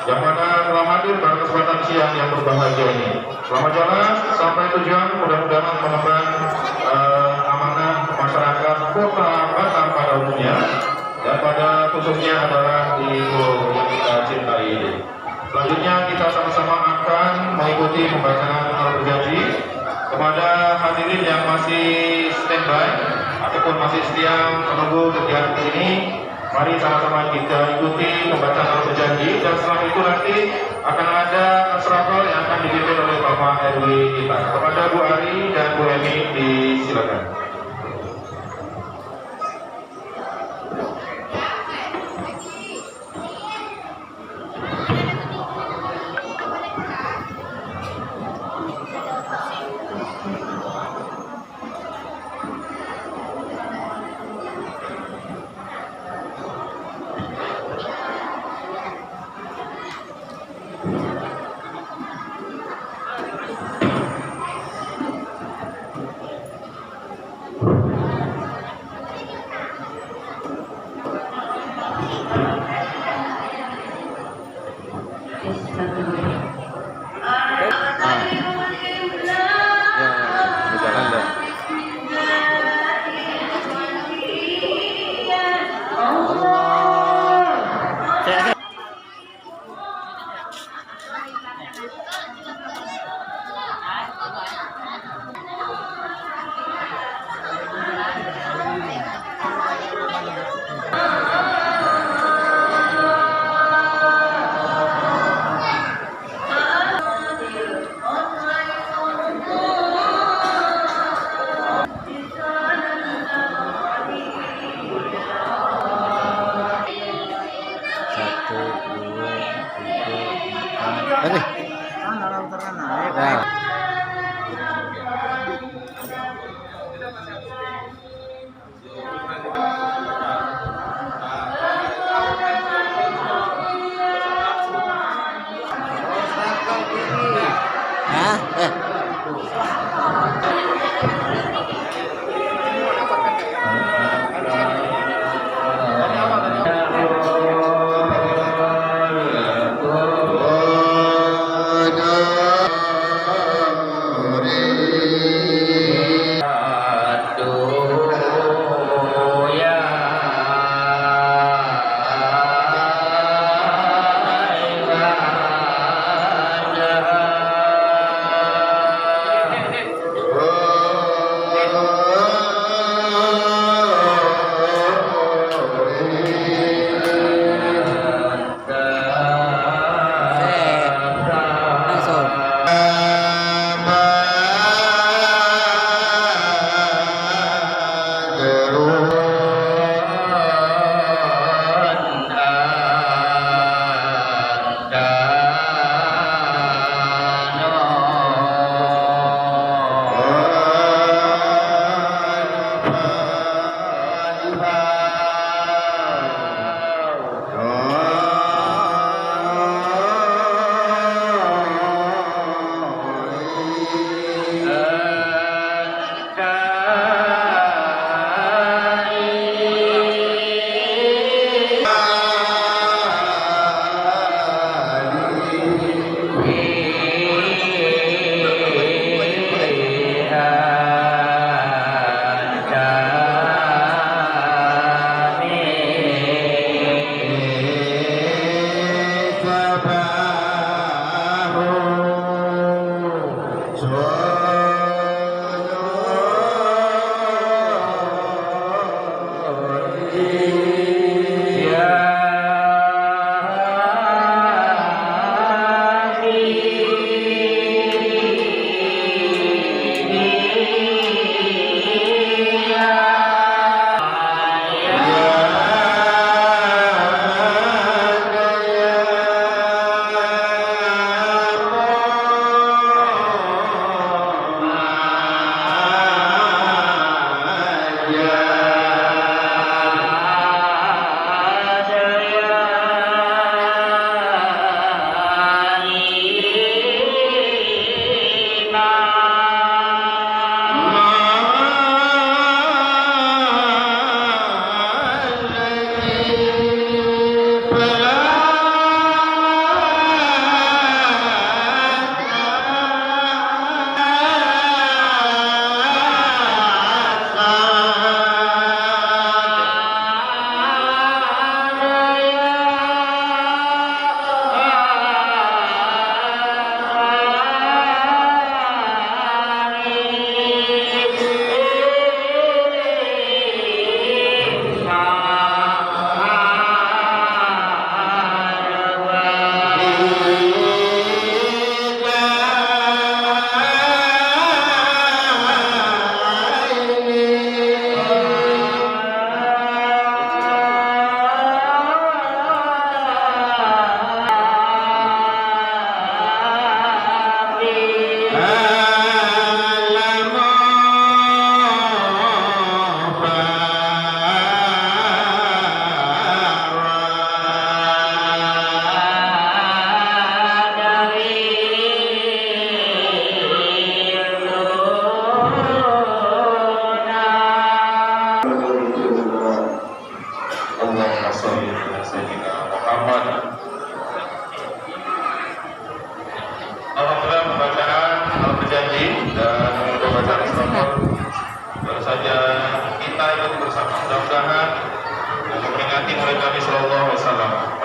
yang mana telah hadir pada kesempatan siang yang berbahagia ini. Selamat jalan sampai tujuan, mudah-mudahan mengemban amanah masyarakat Kota Batam pada umumnya, dan pada khususnya adalah di Pulau yang kita cintai ini. Selanjutnya kita sama-sama akan mengikuti pembacaan alat berjanji. Kepada hadirin yang masih standby ataupun masih setia menunggu kegiatan ini, mari sama-sama kita ikuti pembacaan alat berjanji, dan setelah itu nanti akan ada shuffle yang akan dipimpin oleh Bapak RW kita. Kepada Bu Ari dan Bu Emi disilakan.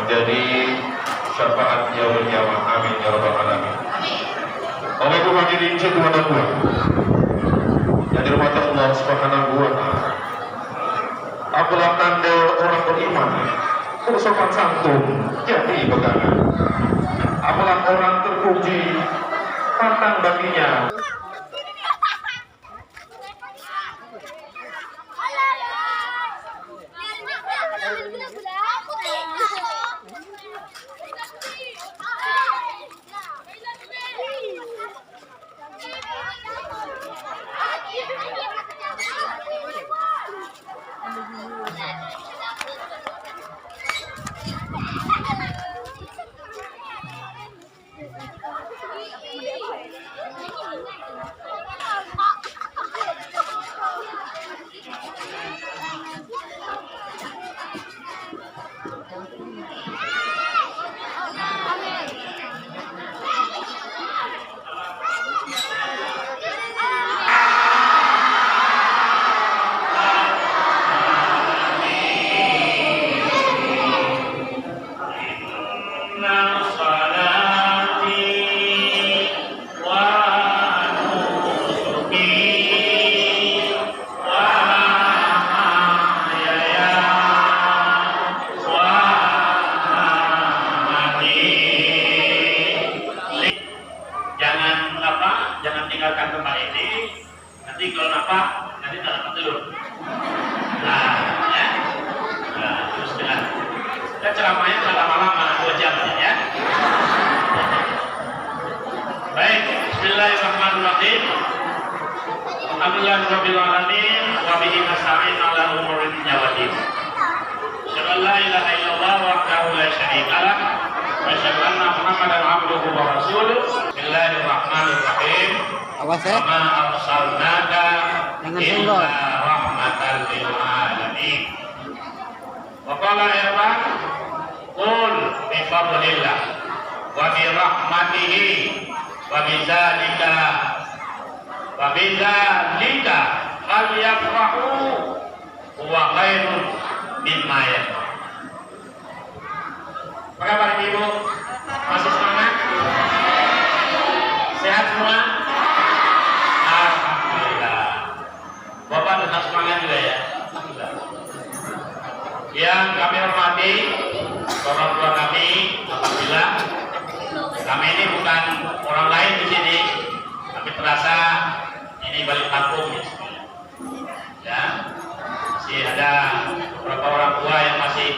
menjadi syafaat yaumil qiyamah. Amin ya rabbal alamin. Oleh itu hadirin kedua dan dua yang dirahmati Allah Subhanahu wa taala. Apalah tanda orang beriman bersopan santun jadi pegangan. Apalah orang terpuji pantang baginya. meninggalkan tempat ini, nanti kalau apa, nanti tak dapat telur. Nah, ya. Nah, terus dengan kita ceramahnya tak lama-lama 2 jam ya. Baik, bismillahirrahmanirrahim. Alhamdulillahirabbil alamin wa bihi nasta'in ala umuri dunya waddin. Asyhadu an la ilaha illallah wahdahu la syarika lah wa asyhadu anna Muhammadan abduhu wa rasuluh. Bismillahirrahmanirrahim. Awas ya. Ma arsalnaka illa rahmatan lil alamin. Wa qala ayatan qul bi fadlillah wa bi rahmatihi wa bi dzalika falyafrahu huwa khairun mimma yajma'un. Apa kabar Ibu? Masih semangat? Sehat semua? Alhamdulillah. Bapak tetap semangat juga ya? Alhamdulillah. Yang kami hormati orang tua kami, alhamdulillah. Kami ini bukan orang lain di sini. Kami terasa ini balik kampung ya. Masih ada beberapa orang tua yang masih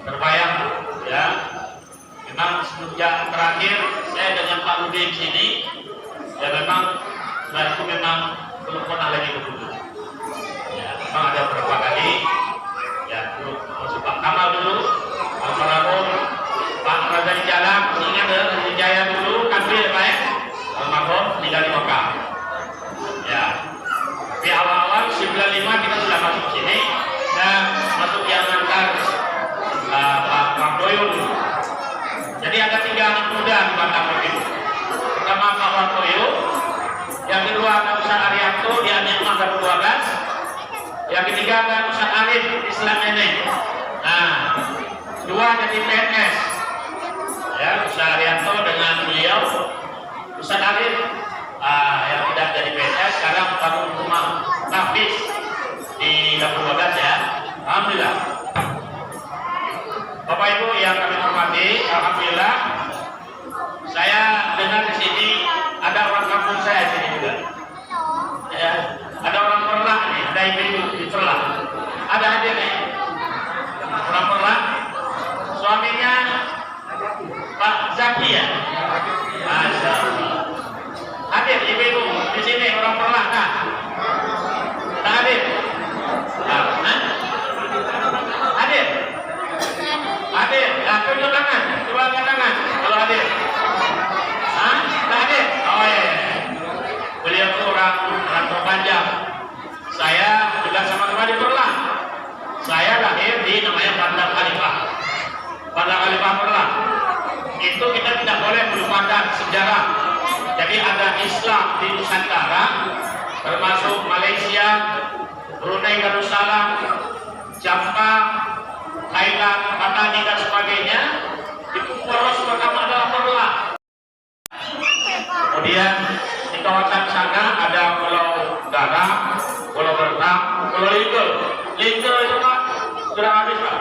terbayang ya. Memang semenjak terakhir saya dengan Pak Rudi di sini ya memang itu memang belum pernah lagi berkunjung. Ya, memang ada beberapa kali ya dulu masuk Pak Kamal dulu, Pak Marahum, Pak Raja di Jalan, ingat Raja Jaya dulu, Kanwil Pak ya. Almarhum tinggal di Mekah. Ya. Di awal-awal 95 kita sudah masuk sini dan masuk yang antar Pak Doyun. Jadi ada 3 anak muda di Batam itu. Pertama Pak Wartoyo, yang kedua ada Ustaz Arianto, dia anak angkat 12. Yang ketiga ada Ustaz Arif Islam ini. Nah, 2 jadi PNS. Ya, Ustaz Arianto dengan beliau Ustaz Arif yang tidak jadi PNS sekarang bangun rumah Nafis di Dapur 12 ya. Alhamdulillah. Bapak Ibu yang kami hormati, alhamdulillah saya dengar di sini ada orang kampung saya di sini juga. Ya, ada orang Perlah nih, ada ibu di Perlah. Ada hadir nih. Orang Perlah, suaminya Pak Zaki ya. Masya Allah. Hadir ibu-ibu di sini orang Perlah kan? Tak hadir? Hadir? Hadir? Nah, tunjuk tangan, coba angkat tangan kalau hadir. Tak hadir? Oh iya. Beliau itu orang terpanjang. Saya juga sama-sama di Perlah. Saya lahir di namanya Bandar Khalifah. Bandar Khalifah Perlah. Itu kita tidak boleh melupakan sejarah. Jadi ada Islam di Nusantara, termasuk Malaysia, Brunei Darussalam, Java, Thailand, Patani dan sebagainya. Itu poros pertama adalah Perlah. Kemudian di kawasan sana ada Pulau Garam, Pulau Bertam, Pulau Linggel. Linggel itu Pak sudah habis Pak.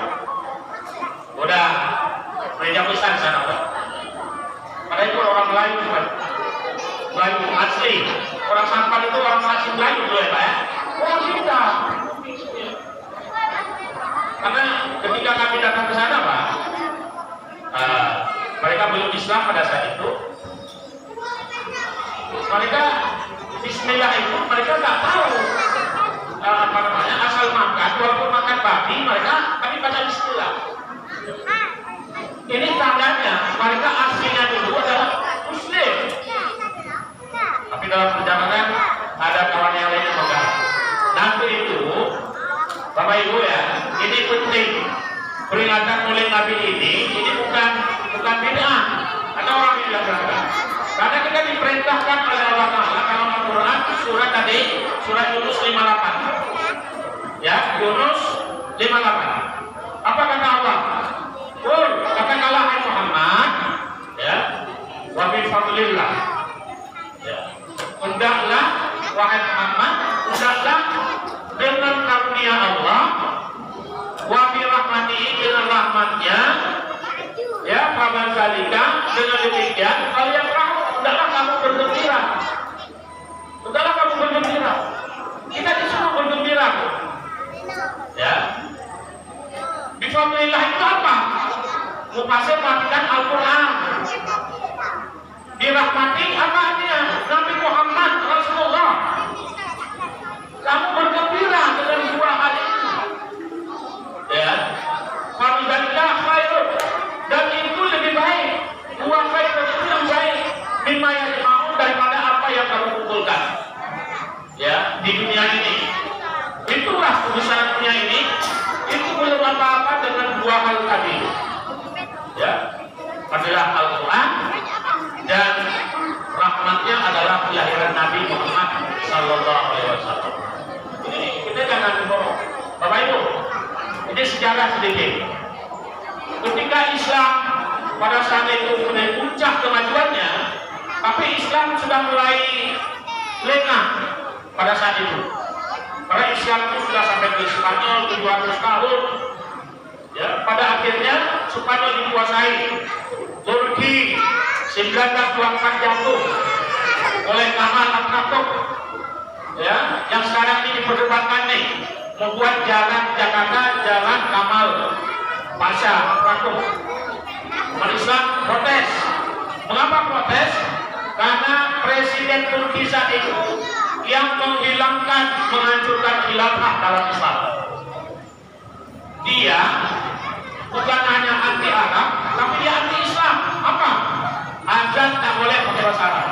Udah meja besar sana Pak. Karena itu orang Melayu Pak. Melayu asli. Orang Sampan itu orang asli Melayu dulu ya Pak ya. Orang kita. Karena ketika kami datang ke sana Pak, mereka belum Islam pada saat itu. Mereka Bismillah itu mereka nggak tahu apa namanya asal makan, walaupun makan babi mereka kami baca Bismillah. Ini tandanya mereka aslinya dulu adalah Muslim. Tapi dalam perjalanan ada kawan yang lainnya pegang. Nanti itu Bapak Ibu ya, ini penting. Peringatan oleh Nabi ini bukan bid'ah. Ada orang yang bilang berangkat. Karena kita diperintahkan oleh Allah Taala dalam Al-Quran surat tadi, surat Yunus 58. Ya, Yunus 58. Apa kata Allah? Qul, katakanlah hai Muhammad, ya, wa bi fadlillah. Ya. Hendaklah wahai Muhammad, hendaklah dengan karunia Allah, wa bi rahmatihi, dengan rahmatnya, ya, faman zalika, dengan demikian kalian hendaklah kamu bergembira. kumpulkan ya di dunia ini. Itulah kebesaran dunia ini, itu belum apa-apa dengan dua hal tadi ya, adalah Al-Quran dan rahmatnya adalah kelahiran Nabi Muhammad Sallallahu Alaihi Wasallam. Ini kita jangan bohong, Bapak Ibu. Ini sejarah sedikit. Ketika Islam pada saat itu mulai puncak kemajuannya, tapi Islam sudah mulai lengah pada saat itu. Karena Islam itu sudah sampai ke Spanyol 700 tahun. Ya, pada akhirnya Spanyol dikuasai. Turki 1924 jatuh oleh Kemal Atatürk. Ya, yang sekarang ini diperdebatkan nih, membuat jalan Jakarta Jalan Kemal Pasha Atatürk. Umat Islam protes. Mengapa protes? Karena Presiden Turki saat itu yang menghilangkan, menghancurkan khilafah dalam Islam. Dia bukan hanya anti Arab, tapi dia anti Islam. Apa? Azan tak boleh pakai bahasa Arab.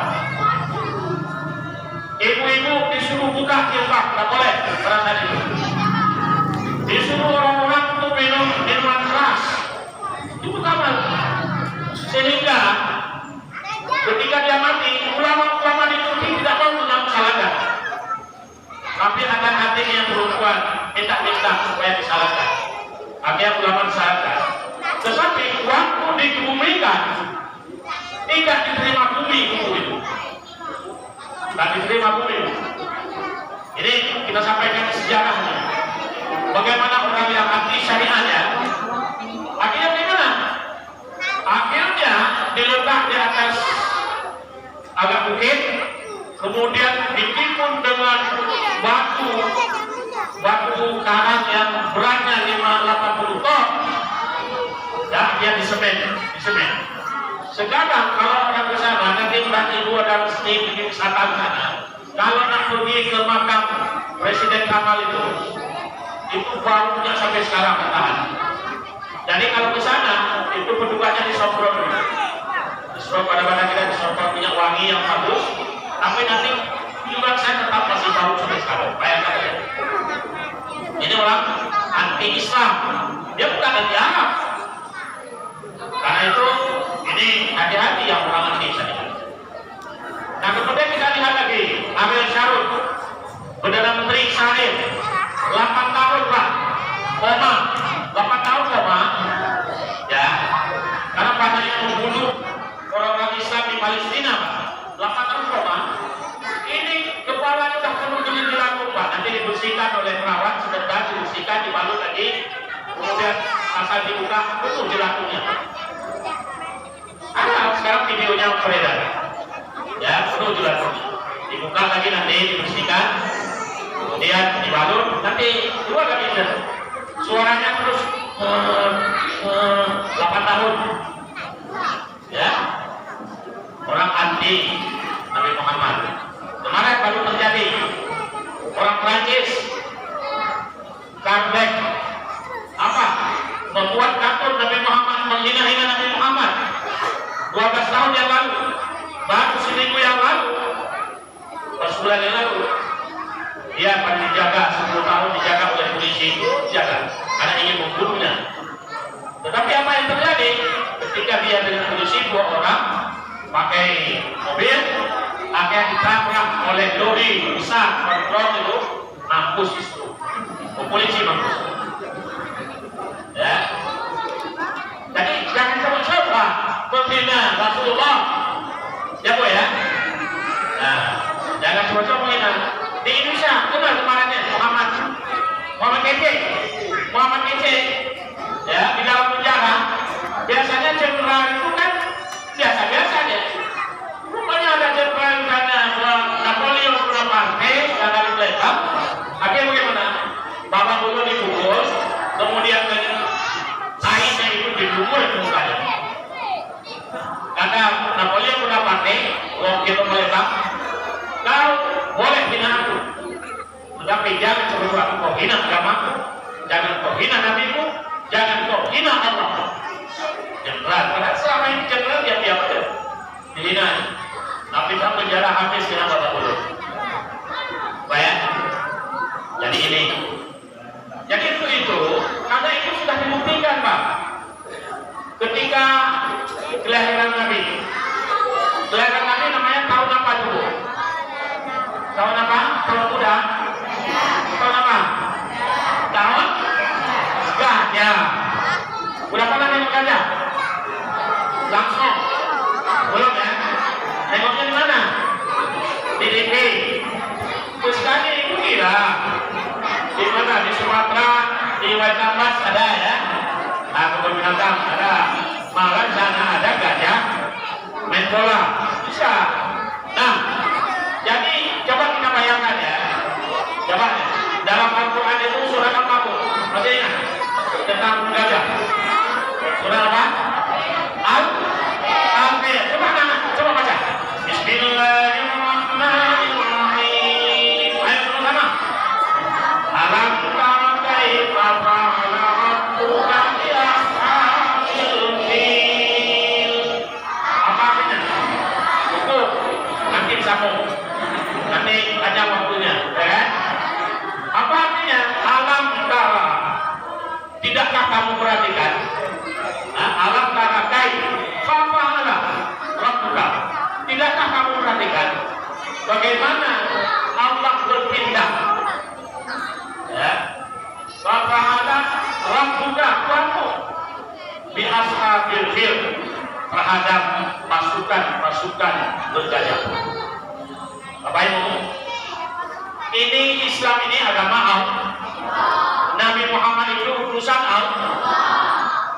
Ibu-ibu disuruh buka jilbab, tak boleh pada saat itu. Disuruh orang-orang untuk minum minuman keras. Itu pertama. Sehingga ketika dia mati, ulama-ulama di Turki tidak mau menyalah-salahkan. Tapi akan hatinya yang perempuan minta-minta supaya disalahkan. Akhirnya ulama disalahkan. Tetapi waktu dikebumikan, tidak diterima bumi itu. Tak diterima bumi. Ini kita sampaikan sejarahnya. Bagaimana orang yang anti syariahnya, akhirnya bagaimana? Akhirnya diletak di atas agak bukit, kemudian ditimbun dengan batu karang yang beratnya 580 ton, dan dia disemen. Sekarang kalau orang ke sana, nanti berarti dua dalam seni bikin wisata di sana. Kalau nak pergi ke makam Presiden Kemal itu baunya sampai sekarang bertahan. Jadi kalau ke sana, itu petugasnya disemprot. Disemprot pada badan kita, disemprot minyak wangi yang bagus. Tapi nanti juga saya tetap masih bau sampai sekarang. Bayangkan ya. Ini orang anti Islam, dia bukan anti Arab. Karena itu ini hati-hati yang orang anti Islam. Nah kemudian kita lihat lagi Amir Syarud, Perdana Menteri Salim, 8 tahun Pak, 8 tahun ya, karena banyaknya membunuh orang-orang Islam di Palestina Pak, 8 tahun ini kepalanya sudah penuh dengan jelangkung Pak, nanti dibersihkan oleh perawat, sebentar dibersihkan, dibalut lagi, kemudian asal dibuka, penuh jelangkungnya. Ada sekarang videonya beredar, ya penuh jelangkungnya, dibuka lagi nanti dibersihkan, kemudian dibalut, nanti keluar lagi suaranya terus 8 tahun, ya orang anti Nabi Muhammad. Kemarin baru terjadi orang Prancis Kardec membuat kartun Nabi Muhammad, menghina-hina Nabi Muhammad 12 tahun yang lalu, baru seminggu yang lalu, sebulan yang lalu. Dia akan dijaga 10 tahun, dijaga oleh polisi, dijaga karena ingin membunuhnya. Tetapi apa yang terjadi ketika dia dengan polisi, 2 orang pakai mobil, akhirnya ditabrak oleh lori besar kontrol itu, mampus itu, polisi mampus. Ya, jadi jangan coba-coba menghina Rasulullah, ya Bu ya. Nah, jangan coba-coba menghina. Di Indonesia, benar kemarinnya Muhammad Kece, ya di dalam penjara. Biasanya jenderal itu kan biasa-biasa aja. Rupanya ada jenderal karena Napoleon Bonaparte yang dari Belanda. Akhirnya bagaimana? Bapak dulu dipukul, kemudian kainnya itu dibungkul di mukanya. Kata Napoleon Bonaparte, wakil pemerintah, kau boleh hina aku, tetapi jangan coba kau hina agamaku, jangan kau hina nabimu, jangan kau hina Allah. Jenderal, karena selama ini jenderal diam-diam aja dihina. Tapi tak penjara habis dengan Bapak dulu. ketika kelahiran Nabi. Kelahiran Nabi namanya tahun apa dulu? Tahun apa? Tahun kuda? Tahun apa? Tahun gajah. Udah pernah nengok gajah? Langsung? Belum ya? Nengoknya di mana? Di TV. Terus kali ibu kira di mana? Di Sumatera, di Waikamas ada ya? Kebun binatang ada. Malah sana ada gajah main bola. Bisa. Nah, jadi coba kita bayangkan ya. Coba dalam Al-Quran itu surat apa bu? Masih ingat tentang gajah? Surat apa? Al-Anbiya. Coba baca. Bismillahirrahmanirrahim. Ayo sama. Alam tara kaifa fa'ala rabbuka bi ashabil fil. Apa artinya? Cukup. Nanti disambung. Nanti panjang waktunya, ya kan? Apa artinya? Alam tara. Tidakkah kamu perhatikan? Alam tara kaifa fa'ala rabbuka. Tidakkah kamu perhatikan bagaimana Allah bertindak? Ya. Fa'ala rabbuka kamu bi ashabil fil terhadap pasukan-pasukan bergajah. Bapak Ibu, ini Islam ini agama Allah. Nabi Muhammad itu utusan Allah.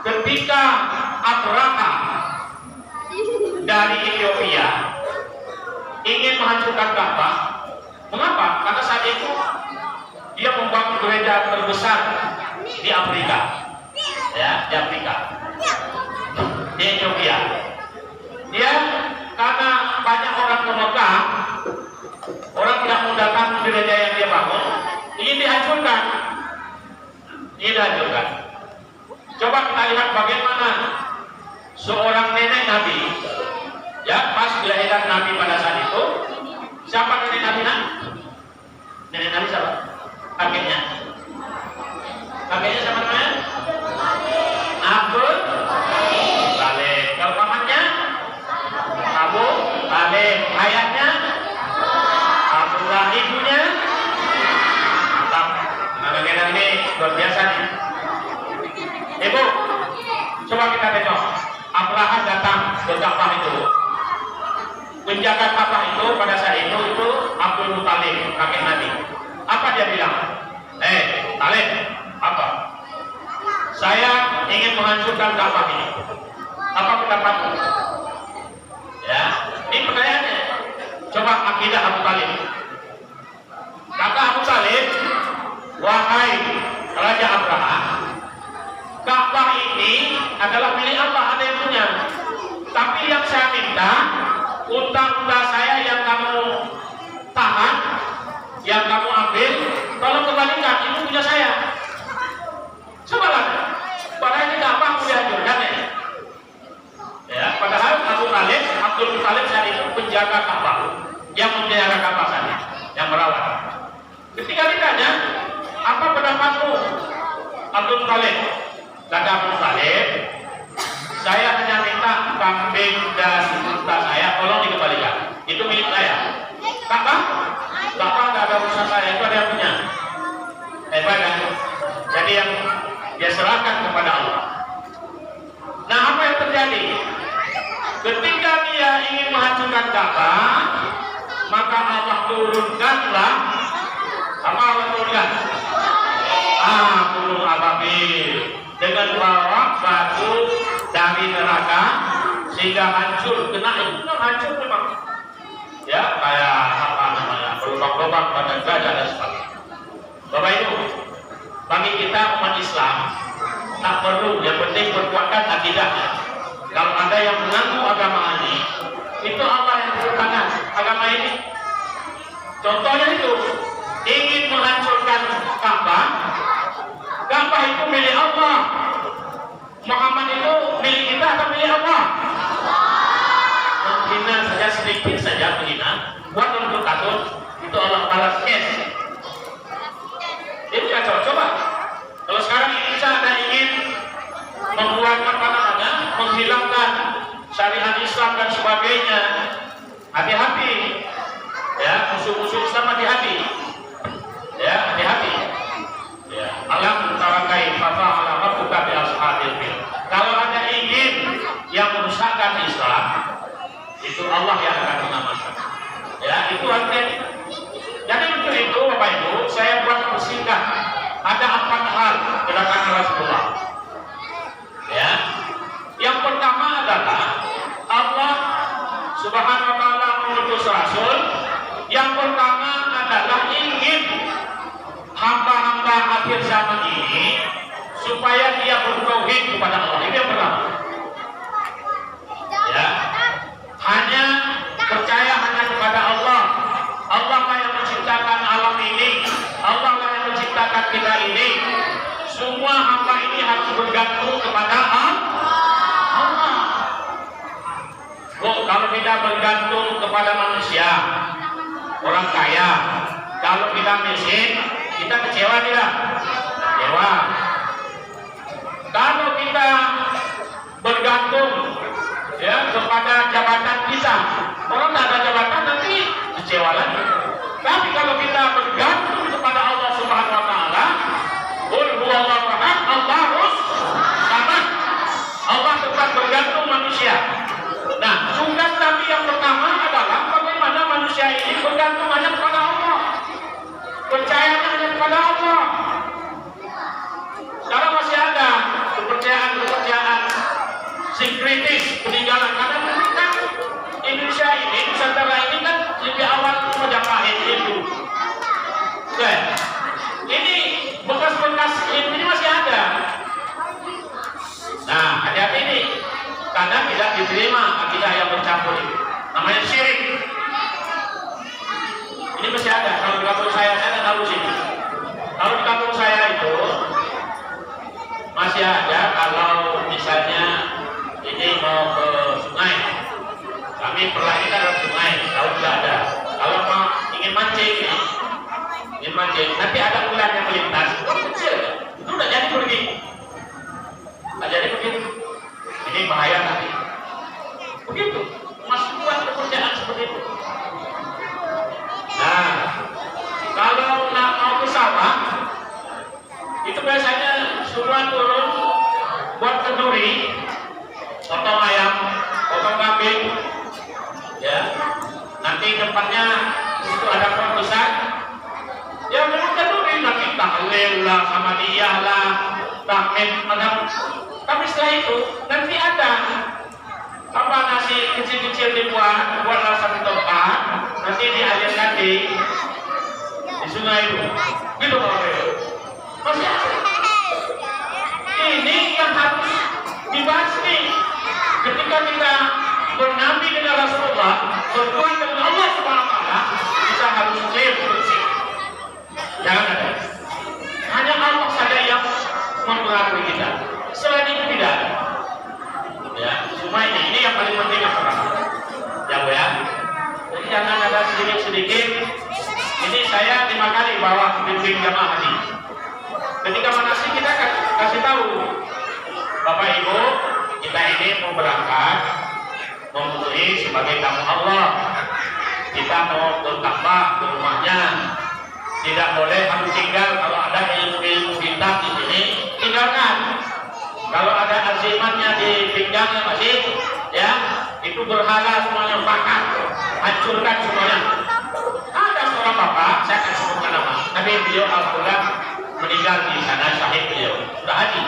Ketika Abraha dari Ethiopia ingin menghancurkan Ka'bah, mengapa? Karena saat itu dia membangun gereja terbesar di Afrika, ya, di Afrika, di Ethiopia. Dia karena banyak orang ke Mekah, orang tidak mau datang ke gereja yang dia bangun, ingin dihancurkan. Coba kita lihat bagaimana seorang nenek Nabi, ya, pas kelahiran Nabi pada saat itu. Siapa nenek Nabi? Nenek Nabi siapa? Kakeknya siapa namanya? Abdul Talib. Kalau pamannya Abu Talib. Ayahnya Abdullah. Ibunya mantap. Nah, bagian ini luar biasa nih. Ibu, coba kita tengok. Abraha datang ke Ka'bah itu. Penjaga Ka'bah itu pada saat itu Abdul Muthalib, kakek Nabi. Apa dia bilang? Talib, apa? Saya ingin menghancurkan Ka'bah ini. Apa pendapatmu? Ya, ini pertanyaannya. Coba akidah Abu Talib. Kata Abu Talib, wahai Raja Abraha, Ka'bah ini adalah milik Allah, ada yang punya. Tapi yang saya minta, unta-unta saya yang kamu tahan, yang kamu ambil, tolong kembalikan, itu punya saya. Coba lah, padahal ini Ka'bah mau dihancurkan ya. Ya, padahal Abdul Muthalib saat itu penjaga Ka'bah, yang menjaga Ka'bah saat itu, yang merawat. Ketika ditanya, apa pendapatmu, Abdul Muthalib? Kata Abdul Muthalib, saya hanya minta kambing dan unta saya tolong dikembalikan. Itu milik saya. Ka'bah nggak ada urusan saya, itu ada yang punya. Hebat kan? Jadi yang dia serahkan kepada Allah. Nah, apa yang terjadi? Ketika dia ingin menghancurkan Ka'bah, maka Allah turunkanlah. Apa Allah turunkan? Gunung Ababil dengan bawa batu dari neraka sehingga hancur, kena itu hancur memang. Ya, kayak apa namanya, berlubang-lubang pada gajah dan sebagainya. Bapak Ibu, bagi kita umat Islam tak perlu, yang penting berkuatkan akidahnya. Kalau ada yang mengganggu agama ini, itu Allah yang turunkan agama ini. Contohnya itu ingin menghancurkan Ka'bah. Ka'bah itu milik Allah. Muhammad itu milik kita atau milik Allah? Menghina saja sedikit saja menghina, buat untuk takut, itu Allah balas cash. Itu kacau. Coba kalau sekarang Indonesia ada ingin membuat apa namanya, menghilangkan syariat Islam dan sebagainya. Hati-hati, ya, musuh-musuh Islam hati-hati, ya, hati-hati. Ya, alam tara kaifa fa'ala rabbuka bi ashabil fil. Kalau ada ingin yang merusakkan Islam, itu Allah yang akan mengamalkan. Ya, itu hati-hati. Jadi untuk itu Bapak Ibu, saya buat persingkat. Ada 4 hal gerakan Rasulullah. Ya, yang pertama adalah Allah Subhanahu wa taala mengutus Rasul. Yang pertama adalah ingin hamba-hamba akhir zaman ini supaya dia bertauhid kepada Allah. Itu yang pertama. Ya, hanya percaya hanya kepada Allah. Allah lah yang menciptakan alam ini. Allah lah yang menciptakan kita ini. Semua hamba ini harus bergantung kepada Allah. Kalau kita bergantung kepada manusia, orang kaya, kalau kita miskin, kita kecewa tidak? Kecewa. Kalau kita bergantung ya kepada jabatan kita, orang tidak ada jabatan nanti kecewa lagi. Tapi kalau kita bergantung kepada Allah Subhanahu wa taala, qul huwallahu ahad, Allahus samad. Allah tetap bergantung manusia. Nah, tugas Nabi yang pertama adalah bagaimana manusia ini bergantung hanya kepada Allah, percayanya hanya kepada Allah. Sekarang masih ada kepercayaan sinkritis peninggalan, karena kan Indonesia ini, Nusantara ini kan lebih awal Majapahit itu. Oke, ini bekas-bekas ini masih ada. Nah, hati-hati ini. Karena tidak diterima akidah yang bercampur itu, namanya syirik. Ini masih ada. Kalau di kampung saya tahu sini. Kalau di kampung saya itu masih ada. Kalau misalnya ini mau ke sungai, kami perlahikan ke sungai, tahu tidak ada. Kalau mau ingin mancing, nanti ada ular yang melintas, kecil, itu udah jadi pergi, nggak jadi begitu. Ini bahaya nanti. Begitu, masih buat kepercayaan seperti itu. Nah, kalau nak mau ke sawah, itu biasanya suruhan turun buat kenduri, potong ayam, potong kambing, ya. Nanti depannya itu ada pohon besar, ya memang kenduri nanti tahlil lah sama dia lah, tahmid ada. Tapi setelah itu nanti ada apa nasi kecil-kecil dibuat rasa di tempat, nanti dialirkan di sungai itu, gitu Pak. Masih ada. Ini yang harus dibahas nih. Ketika kita bernabi dengan Rasulullah, berdoa dengan Allah Subhanahu wa taala, kita harus clear bersih. Jangan ada. Hanya Allah saja yang mempengaruhi kita. Selain itu tidak ada. Ya, cuma ini yang paling penting yang pertama. Ya Bu ya. Jadi jangan ada sedikit-sedikit. Ini saya 5 kali bawa bimbing jamaah haji. Ketika manasik kita kasih tahu, Bapak Ibu, kita ini mau berangkat, mau memenuhi sebagai tamu Allah. Kita mau ke Ka'bah, ke rumahnya. Tidak boleh harus tinggal. Kalau ada ilmu-ilmu kita di sini, tinggalkan. Kalau ada azimatnya di pinggangnya masih, ya, itu berhala semuanya, bakar, hancurkan semuanya. Ada seorang bapak, saya akan sebutkan nama, tapi beliau alhamdulillah meninggal di sana, syahid beliau, sudah haji.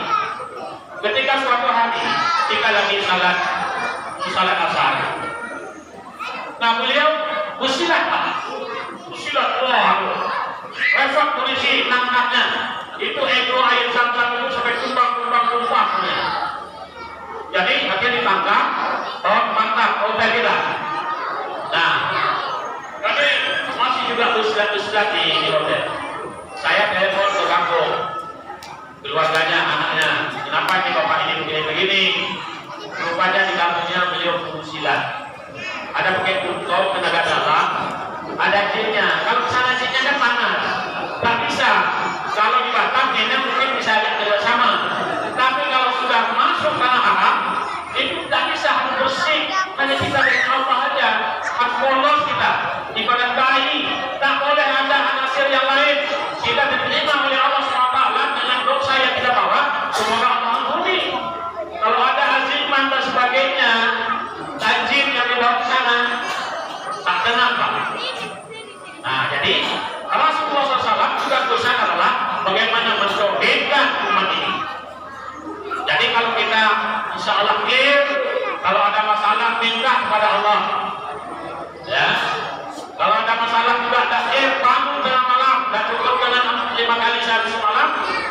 Ketika suatu hari, ketika lagi salat asar, nah beliau bersilat, wah, refleks kondisi nangkapnya. Itu ego air zam-zam itu sampai tumpah. Jadi akhirnya ditangkap, mantap, hotel kita. Nah, tapi masih juga usilat di hotel. Saya telepon ke kampung, keluarganya, anaknya, kenapa ini bapak ini begini? Rupanya di kampungnya beliau usilat. Ada pakai tutup tenaga dalam, ada jinnya. Kalau kesana jinnya kan panas, tak bisa. Kalau di Batam jinnya mungkin bisa lihat kerjasama. Tapi kalau sudah masuk tanah Arab, itu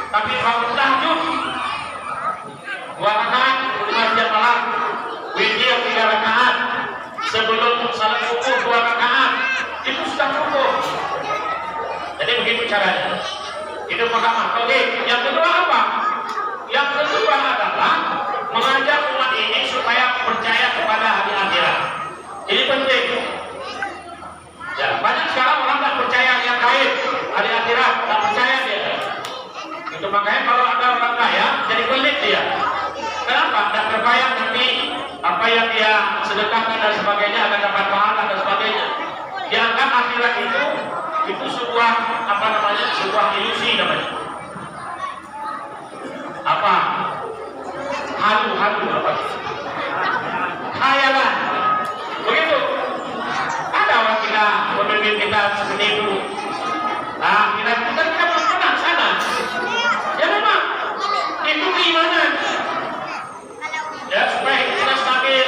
tapi bangun tahajud 2 rakaat sebelum jam malam, witir 3 rakaat sebelum salat subuh 2 rakaat, itu sudah cukup. Jadi begitu caranya. Itu pertama. Oke, yang kedua apa? Yang kedua adalah mengajak umat ini supaya percaya kepada hari akhirat. Ini penting. Ya, banyak sekarang orang tak percaya yang gaib, hari akhirat, tak percaya dia. Itu makanya kalau ada orang kaya jadi pelit dia. Kenapa? Tak terbayang nanti apa yang dia sedekahkan dan sebagainya akan dapat pahala dan sebagainya. Dianggap akhirat itu sebuah apa namanya, sebuah ilusi namanya. Apa? Halu apa? Khayalan. Begitu. Ada orang kita, pemimpin kita seperti itu. Nah, kita belum pernah sana. Ya memang itu keimanan. Ya, supaya kita stabil,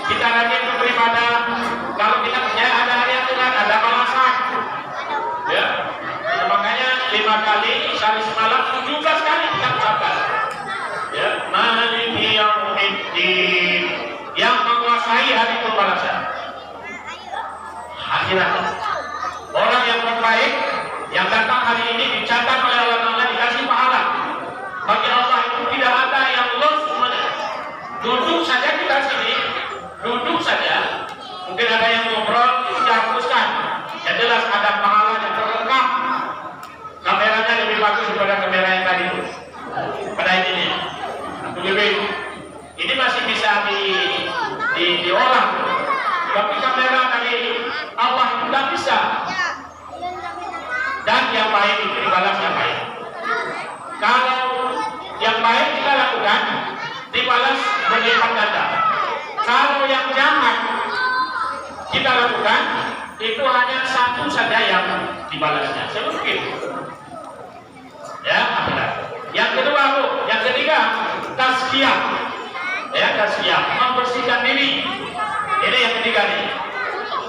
kita rajin beribadah. Kalau kita percaya ada hari akhirat, ada balasan. Ya, makanya 5 kali sehari semalam 17 kali kita ucapkan. Ya, Maliki Yaumiddin, yang menguasai hari pembalasan akhirat. Orang yang terbaik yang datang hari ini dicatat oleh Allah Taala, dikasih pahala. Bagi Allah itu tidak ada yang loss semuanya. Duduk saja kita sini, duduk saja. Mungkin ada yang ngobrol, itu dihapuskan. Ya jelas ada pahala yang terlengkap. Kameranya lebih bagus daripada kamera yang tadi itu. Pada ini, lebih. Ini masih bisa diolah. Tapi kamera dari Allah itu tidak bisa. Dan yang baik itu dibalas yang baik. Kalau yang baik kita lakukan, dibalas berlipat ganda. Kalau yang jahat kita lakukan, itu hanya satu saja yang dibalasnya. Sedikit. Ya, akhirat. Yang kedua, Bu, yang ketiga, tazkiyah. Ya, tazkiyah, membersihkan diri. Ini yang ketiga nih.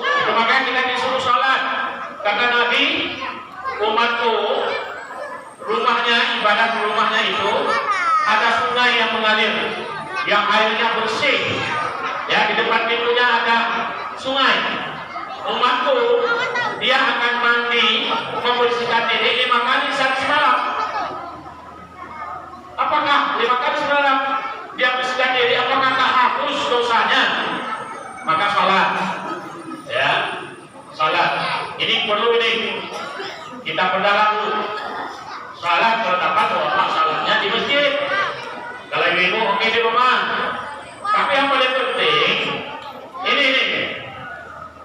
Itu makanya kita disuruh sholat. Kata Nabi, umatku, rumahnya, ibadah di rumahnya itu ada sungai yang mengalir, yang airnya bersih. Ya, di depan pintunya ada sungai. Umatku, dia akan mandi, membersihkan diri 5 kali sehari semalam. Apakah 5 kali semalam dia bersihkan diri? Apakah tak hapus dosanya? Maka salat, ya, salat. Ini perlu ini kita perdalam dulu. Salat kalau dapat orang salatnya di masjid. Kalau ibu oke di rumah. Tapi yang paling penting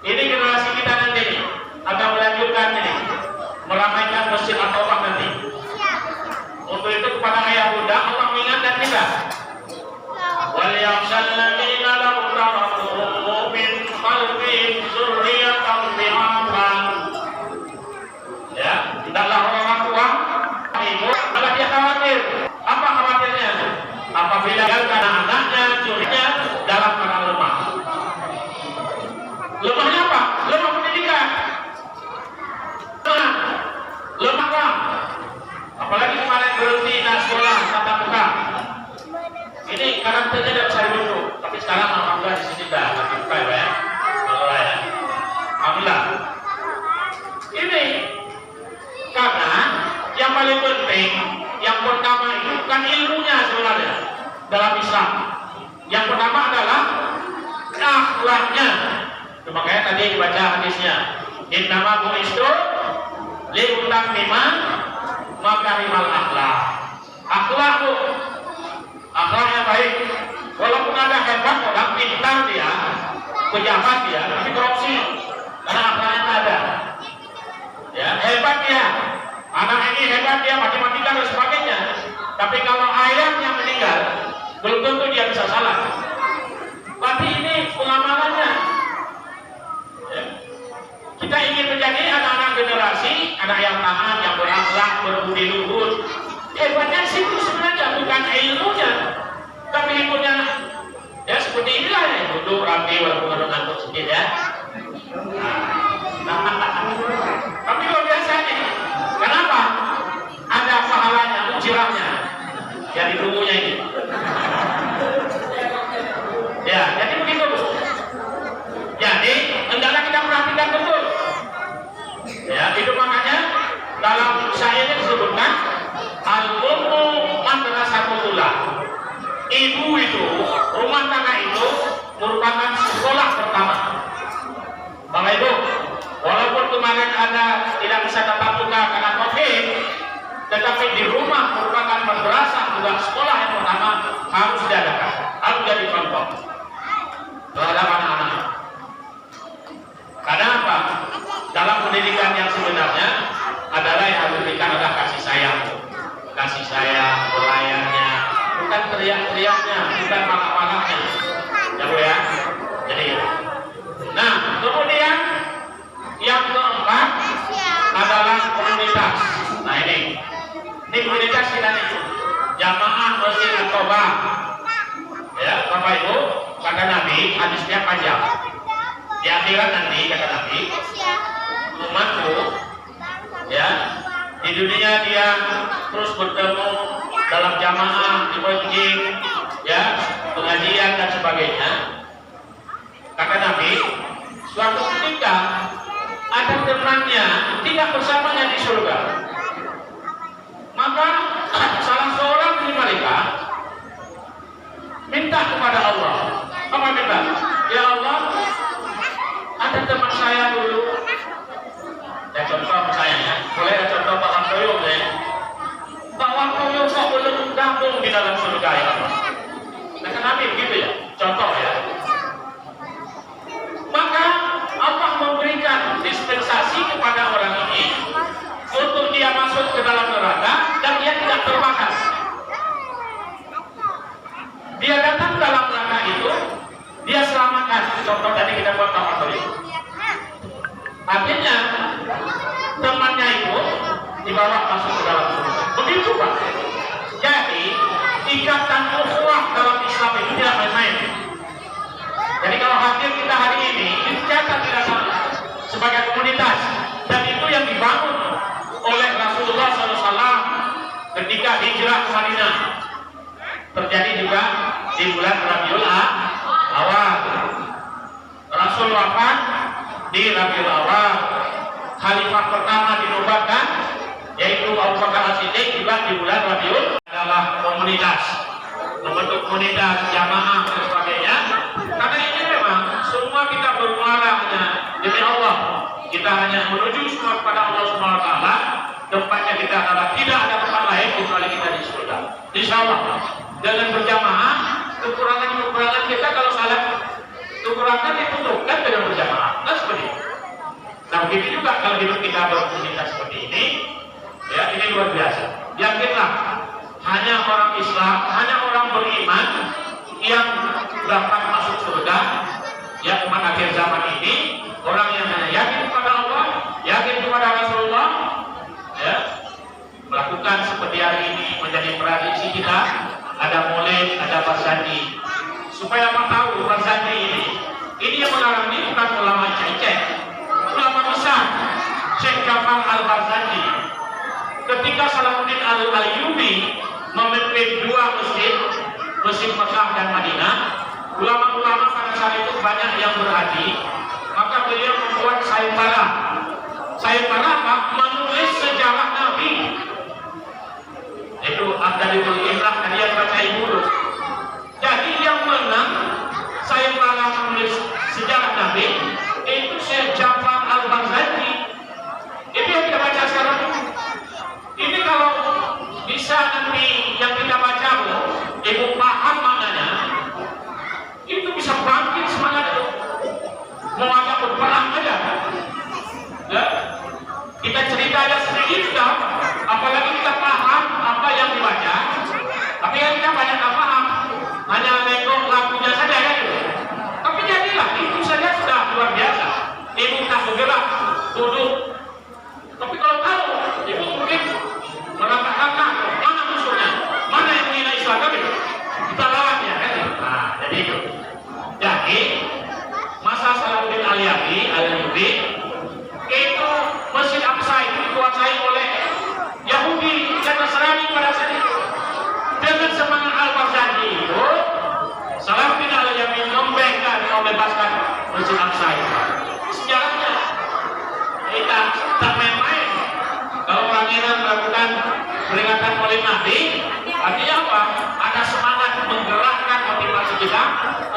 ini generasi kita nanti ini akan melanjutkan ini, meramaikan masjid At-Taubah nanti. Untuk itu kepada ayah bunda Allah mengingatkan kita. Wal yakhshal ladzina law taraku min khalfihim dzurriyyatan dhi'afan. Ya, tidaklah orang tua ibu malah dia khawatir. Apa khawatirnya? Apabila karena anaknya, curinya dalam keadaan lemah. Lemahnya apa? Lemah pendidikan. Lemah apa? Apalagi kemarin berhenti di sekolah tatap muka. Ini karakternya tidak bisa dibentuk. Tapi sekarang alhamdulillah di sini dah tatap muka ya. Alhamdulillah ya. Alhamdulillah. Ini karena yang paling penting, yang pertama itu bukan ilmunya sebenarnya dalam Islam. Yang pertama adalah akhlaknya. Makanya tadi dibaca hadisnya. Innama bu'istu liutammima makarimal akhlak. Akhlak itu akhlaknya baik. Walaupun ada hebat orang pintar dia, pejabat dia, tapi korupsi karena akhlaknya tak ada. Ya, hebat dia. Anak ini hebat dia, matematika dan sebagainya. Tapi kalau ayahnya meninggal, belum tentu dia bisa salah. Berarti ini pengamalannya. Ya. Kita ingin menjadi anak-anak generasi, anak yang taat, yang berakhlak, berbudi luhur. Hebatnya situ sebenarnya bukan ilmunya, tapi ilmunya. Ya seperti inilah ya, duduk rapi walaupun ada ngantuk sedikit ya. Tapi luar biasa nih. Kenapa? Ada pahalanya, ujirah Ya, itu makanya dalam syairnya disebutkan al-ummu madrasatul ula. Ibu itu, rumah tangga itu merupakan sekolah pertama. Bapak Ibu, walaupun kemarin Anda tidak bisa tatap muka karena COVID, tetapi di rumah merupakan madrasah, juga sekolah yang pertama harus diadakan, harus jadi contoh terhadap anak-anak. Karena apa? Dalam pendidikan yang sebenarnya adalah yang harus diberikan adalah kasih sayang, pelayannya, bukan teriak-teriaknya, bukan marah-marahnya, ya Bu ya. Jadi, nah kemudian yang keempat adalah komunitas. Nah ini komunitas kita nih, jamaah masjid At-Taubah. Ya Bapak Ibu, kata Nabi, hadisnya panjang. Di akhirat nanti kata Nabi, umatku, ya di dunia dia terus bertemu dalam jamaah di masjid, ya pengajian dan sebagainya. Kata Nabi, suatu ketika ada temannya tidak bersamanya di surga. Maka salah seorang dari mereka minta kepada Allah. Apa minta? Ya Allah, ada teman saya dulu. Ya contoh saya ya, boleh ada contoh Pak Wantoyo ya. Pak Wantoyo kok belum gabung di dalam surga ya Allah. Nah kenapa begitu ya? Contoh ya. Maka Allah memberikan dispensasi kepada orang ini untuk dia masuk ke dalam neraka dan dia tidak terbakar. Dia datang dalam neraka itu, dia selamatkan. Contoh tadi kita buat Pak Wantoyo. Artinya temannya itu dibawa masuk ke dalam surga. Begitu Pak. Jadi ikatan ukhuwah dalam Islam itu tidak main-main. Jadi kalau hadir kita hari ini dicatat tidak salah sebagai komunitas, dan itu yang dibangun oleh Rasulullah SAW ketika hijrah ke Madinah. Terjadi juga di bulan Rabiul Awal. Rasul wafat di Rabiul Awal. Khalifah pertama dinobatkan yaitu Abu Bakar As-Siddiq juga di bulan Rabiul adalah komunitas, membentuk komunitas jamaah dan sebagainya. Karena ini memang semua kita bermuara hanya demi Allah. Kita hanya menuju semua kepada Allah Subhanahu wa taala. Tempatnya kita adalah tidak ada tempat lain kecuali kita di surga. Insyaallah. Dengan berjamaah, kekurangan kita kalau salah kekurangan ditutupkan dengan berjamaah. Nah seperti itu. Nah begitu juga kalau hidup kita berkomunitas seperti ini, ya ini luar biasa. Yakinlah, hanya orang Islam, hanya orang beriman yang dapat masuk surga. Ya umat akhir zaman ini, orang yang hanya yakin kepada Allah, yakin kepada Rasulullah, ya melakukan seperti hari ini menjadi tradisi kita. Ada Maulid, ada Barzanji. Supaya apa tahu Barzanji ini yang mengarang ini bukan ulama cecek, ulama besar Syekh Jafar Al-Barzanji. Ketika Salahuddin Al-Ayyubi memimpin dua masjid Mekah dan Madinah, ulama-ulama pada saat itu banyak yang berhaji, maka beliau membuat sayembara. Sayembara apa? Menulis sejarah Nabi. Itu Abdalibul Imrah, kalian baca dulu. Jadi yang menang sayembara menulis sejarah Nabi itu Syekh Jafar Al-Barzanji. Itu yang kita baca sekarang. Ini kalau bisa nanti yang kita baca ibu paham maknanya, itu bisa bangkit semangat itu. Mau ajak berperang aja. Ya? Kita cerita aja sedikit sudah, apalagi kita paham apa yang dibaca. Tapi yang kita banyak tak paham, hanya nengok lagunya saja ya gitu. Tapi jadilah itu saja sudah luar biasa. Ibu tak bergerak, duduk. Tapi kalau tahu, ibu mungkin melangkah-langkah mana musuhnya, mana yang menghina Islam gitu. Kita lawan ya kan? Nah, jadi itu. Jadi masa Salahuddin Al-Ayyubi itu Masjid Aqsa itu dikuasai oleh Yahudi dan Nasrani pada saat itu. Dengan semangat Al-Barzanji itu, Salahuddin Al-Ayyubi membengkak dan membebaskan Masjid Aqsa itu. Sejarahnya kita tak kebanyakan melakukan peringatan Maulid Nabi, artinya apa? Ada semangat menggerakkan motivasi kita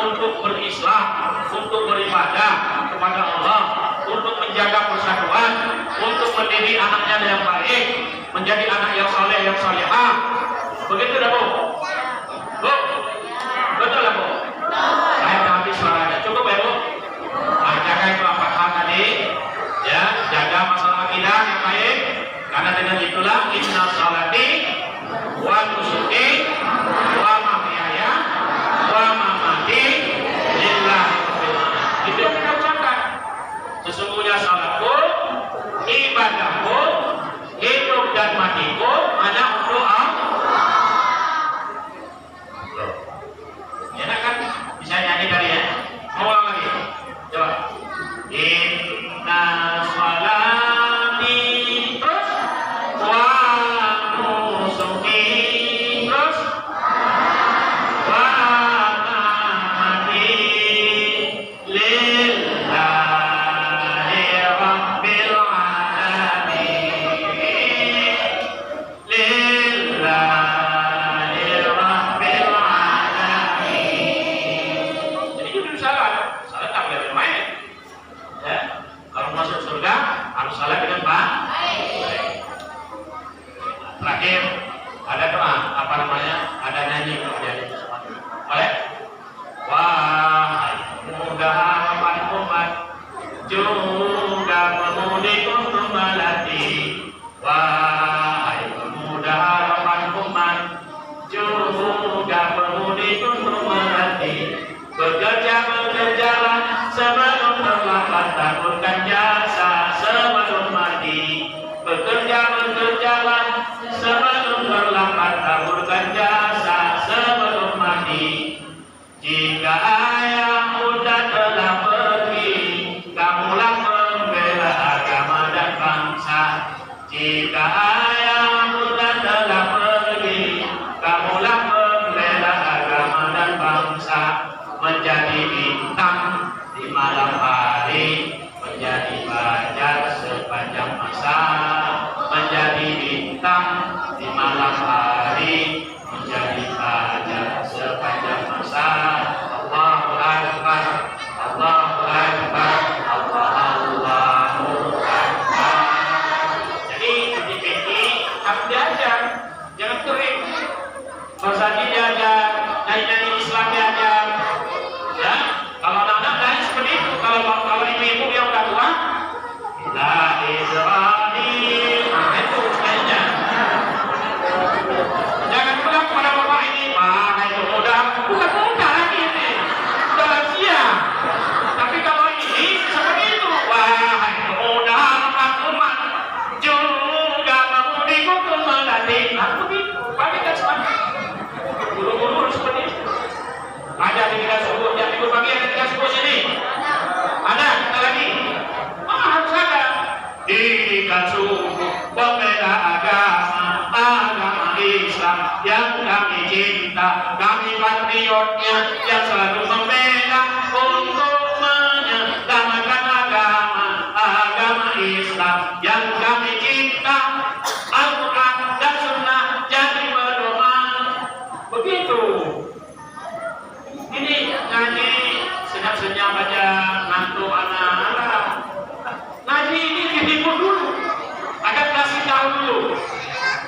untuk berislam, untuk beribadah kepada Allah, untuk menjaga persatuan, untuk mendidik anaknya yang baik, menjadi anak yang soleh, yang solehah. Begitu dah Bu? Bu? Betul lah Bu? Saya tak habis suaranya. Cukup ya Bu? Jaga itu 4 hal tadi, ya, jaga masalah akidah yang baik, karena dengan itulah inna sholati wa nusuki wa mahyaya wa mamati lillahi rabbil alamin. Itu yang kita ucapkan. Sesungguhnya salatku, ibadahku, hidup dan matiku hanya untuk Allah. Enak kan? Bisa nyanyi tadi ya? Mau ulang lagi? Coba. Inna sholati terus wa nusuki terus wa mamati lillahi rabbil alamin. Lillahi rabbil alamin. Jadi itu salat. Salat tak boleh main. Ya, kalau masuk surga harus salat dengan baik. Terakhir ada doa, apa namanya? Ada nyanyi kalau dia boleh? Wahai pemuda harapan umat, juga pemudi untuk melati. Wahai pemuda harapan umat, juga pemudi untuk melati. Bekerjalah sebelum terlambat, takutkan jasa sebelum mati. Bekerjalah sebelum terlambat, takutkan jasa sebelum mati. Jika ayah bunda telah pergi, kamulah pembela agama dan bangsa. Jika ayah bunda telah pergi, kamulah pembela agama dan bangsa. Menjadi bintang di malam hari, menjadi fajar sepanjang masa. Menjadi bintang di malam hari, menjadi fajar sepanjang masa. Allahu Akbar, Allahu Akbar, Allahu Akbar. Jadi seperti harus diajar, jangan kering. Bersani diajar, nyanyi Islam diajar. Ya, kalau anak-anak lain seperti itu. Kalau ibu-ibu yang udah tua, la Israel, nah itu kayaknya. Jangan bilang kepada bapak ini, Pak, itu udah bukan muda lagi ini, udah lansia. Tapi kalau ini seperti itu, wahai pemuda umat, juga pemudi untuk melatih. Nah begitu, bagi kan semuanya. Guru-guru seperti itu. Ada di kita subuh, yang minggu pagi ada di kita subuh sini. Ada, kita lagi. Harus ada. Didikan subuh, pembela agama Islam yang kami cinta, kami patriotnya yang selalu membela untuk menyelamatkan agama Islam yang kami cinta. Al-Quran dan Sunnah jadi pedoman. Begitu. Ini ngaji senyap-senyap aja, ngantuk anak-anak. Ngaji ini dihibur dulu, ada kasih tahu dulu,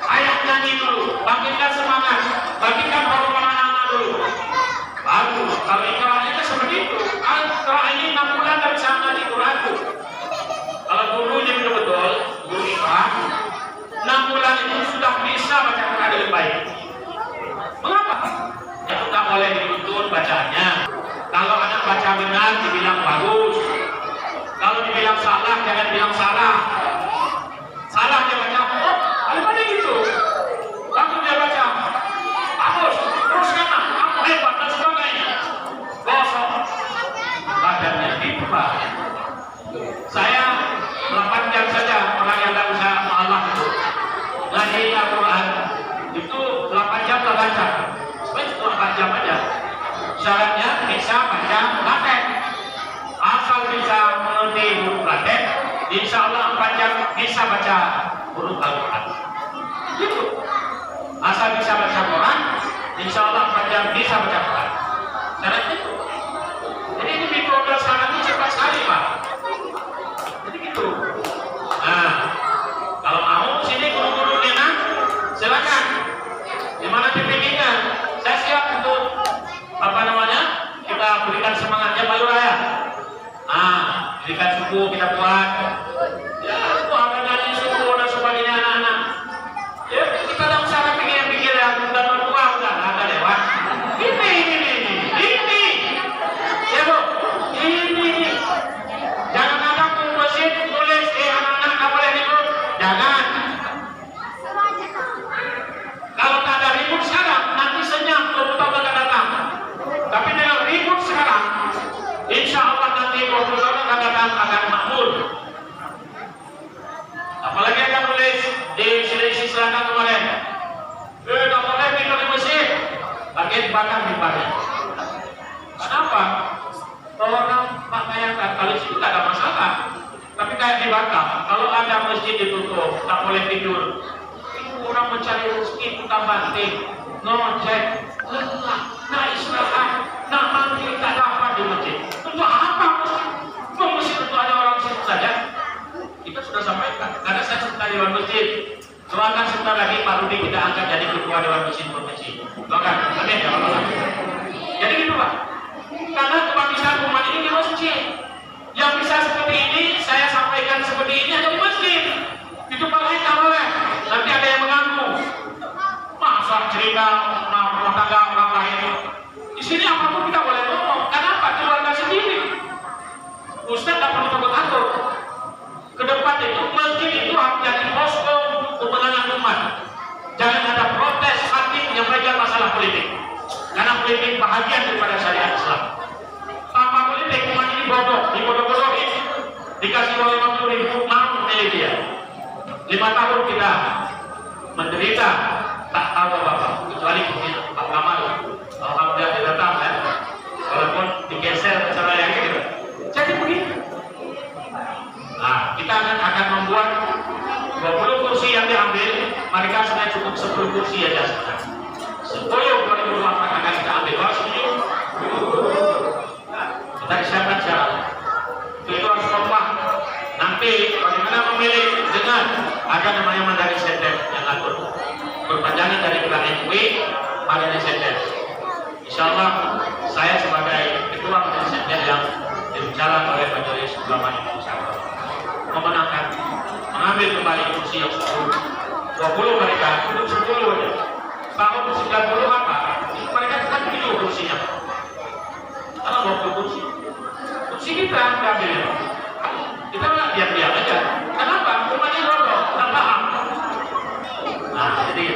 ayat nyanyi dulu, bangkitkan semangat, bangkitkan hormon anak-anak dulu. Bagus, kalau ikrahnya itu seperti itu. Ikrah ini 6 bulan tidak bisa ngaji Quran. Kalau gurunya betul-betul, guru ikrah, 6 bulan itu sudah bisa baca Quran dengan baik. Mengapa? Itu tak boleh dituntut bacanya. Kalau anak baca benar dibilang bagus, kalau dibilang salah jangan bilang salah. Salah dia baca, oh, ada gitu. Langsung dia baca, bagus, teruskan, kamu hebat dan sebagainya. Gosok badannya gitu Pak. Saya 8 jam saja orang yang tidak bisa Allah itu ngaji Al-Quran itu 8 jam tak baca. Sebenarnya 8 jam aja. Syaratnya bisa baca Latin. Asal bisa mengerti huruf Latin, insya Allah 4 jam bisa baca huruf Al-Quran. Gitu. Asal bisa baca Quran, insya Allah panjang bisa baca Quran. Cara itu. Jadi ini mikroda sekarang ini cepat sekali Pak. Jadi gitu. Nah, kalau mau sini guru-guru enak, silakan. Gimana PPG-nya? Saya siap untuk apa namanya? Kita berikan semangatnya Pak Lurah ya. Berikan suku kita buat. Ya, itu ada ngaji suku dan sebagainya anak-anak. Ya, kita tidak usah pikir-pikir yang udah tua udah ada lewat. Ini. Ya Bu, ini. Jangan ada masjid tulis anak-anak nggak boleh ribut. Jangan. Kalau tak ada ribut sekarang, nanti senyap tahun akan datang. Tapi dengan ribut sekarang, insya Allah nanti 20 tahun akan datang akan makmur. Apalagi akan tulis di sisi selatan kemarin. Tak boleh minum di masjid. Bagian bakar mimbarnya. Kenapa? Orang bayangkan kalau itu tidak ada masalah. Tapi kayak di Batam, kalau ada masjid ditutup, tak boleh tidur. Itu orang mencari rezeki putar banting, ngojek, lelah, nak istirahat, nak mandi tak dapat di masjid. Untuk apa masjid? Masjid untuk ada orang situ saja. Kita sudah sampaikan. Karena saya sebentar Dewan Masjid. Doakan sebentar lagi Pak Rudi kita angkat jadi ketua Dewan Masjid Provinsi. Doakan, amin ya Allah. Jadi gitu Pak. Karena kebangkitan umat ini di masjid. Yang bisa seperti ini, saya sampaikan seperti ini ada di masjid. Itu Pak lain tak boleh. Nanti ada yang mengganggu. Masa cerita rumah tangga orang lain. Di sini apapun kita boleh ngomong. Kenapa? Keluarga sendiri. Ustaz tak perlu takut-takut. Ke depan itu masjid itu harus jadi posko kemenangan umat. Jangan ada protes hati menyampaikan masalah politik. Karena politik bahagian daripada syariat Islam. Tanpa politik umat ini dibodoh-bodohin. Dikasih oleh 50.000 mau milih dia. 5 tahun kita menderita tak tahu apa-apa kecuali Pak Kamal. Alhamdulillah dia datang ya. Walaupun digeser cara yang gitu. Jadi begitu. Nah, kita akan membuat 20 kursi yang diambil, mereka sudah cukup 10 kursi aja sekarang. 10 2024 akan kita ambil. Kalau setuju, kita siapkan syarat. Itu harus kompak. Nanti bagaimana memilih dengan ada namanya mandiri senter yang atur. Perpanjangan dari bulan MUI mandiri senter. Insya Allah saya sebagai ketua mandiri senter yang dijalan oleh majelis ulama Indonesia memenangkan, mengambil kembali kursi yang 20 mereka untuk 10 aja. Tahun 90 apa? Mereka kan 7 kursinya. Karena 20 kursi. Kursi kita ambil. Kita nggak diam-diam aja. Kenapa? Umatnya bodoh, tak paham. Nah, jadi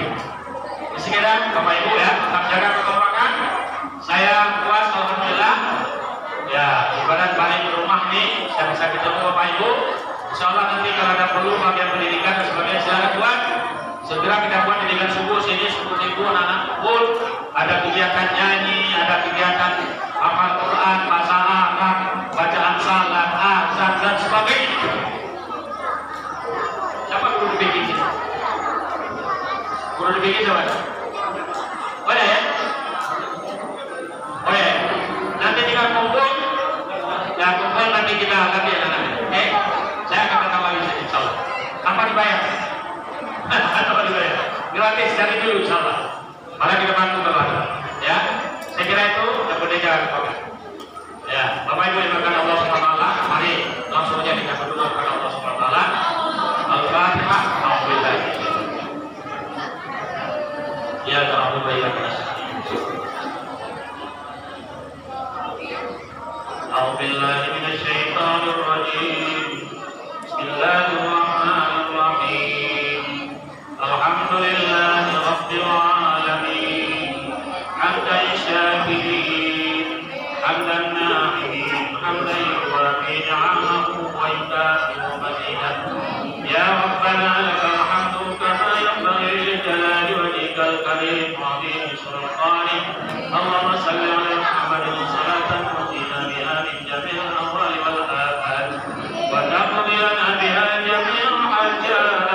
sekian Bapak Ibu ya, tetap jaga kekompakan. Saya puas alhamdulillah. Ya, ibarat balik di rumah nih, saya bisa ketemu Bapak Ibu. Insya Allah nanti kalau ada perlu bagian pendidikan dan sebagainya silakan buat. Segera kita buat pendidikan subuh sini 10.000 anak-anak kumpul. Ada kegiatan nyanyi, ada kegiatan hafal Quran, bahasa Arab, bacaan salat, azan dan sebagainya. Siapa guru bikin? Guru bikin siapa? Oh ya? Oh ya. Nanti tinggal kumpul. Ya kumpul nanti kita ganti anak-anak. Oke? Saya akan datang lagi insya Allah. Tanpa dibayar. Tanpa dibayar. Gratis dari dulu insya Allah. Malah kita bantu Bapak. Ya. Saya kira itu yang penting jangan lupa. Ya. Bapak Ibu dimakan Allah SWT. Mari langsung saja kita berdoa kepada Allah SWT. Al-Fatihah. Alhamdulillah. Ya Alhamdulillah. أعوذ بالله من الشيطان الرجيم بسم الله الرحمن الرحيم الحمد لله رب العالمين حمدا الشاكرين حمدا الناعمين حمدا يوافي نعمه ويكافئ مزيدا يا ربنا لك الحمد كما ينبغي لجلال وجهك الكريم وعظيم سلطانك اللهم صل على محمد صلاة تقضينا بها من جميع الأموال والآفات وتقضي لنا بها جميع الحاجات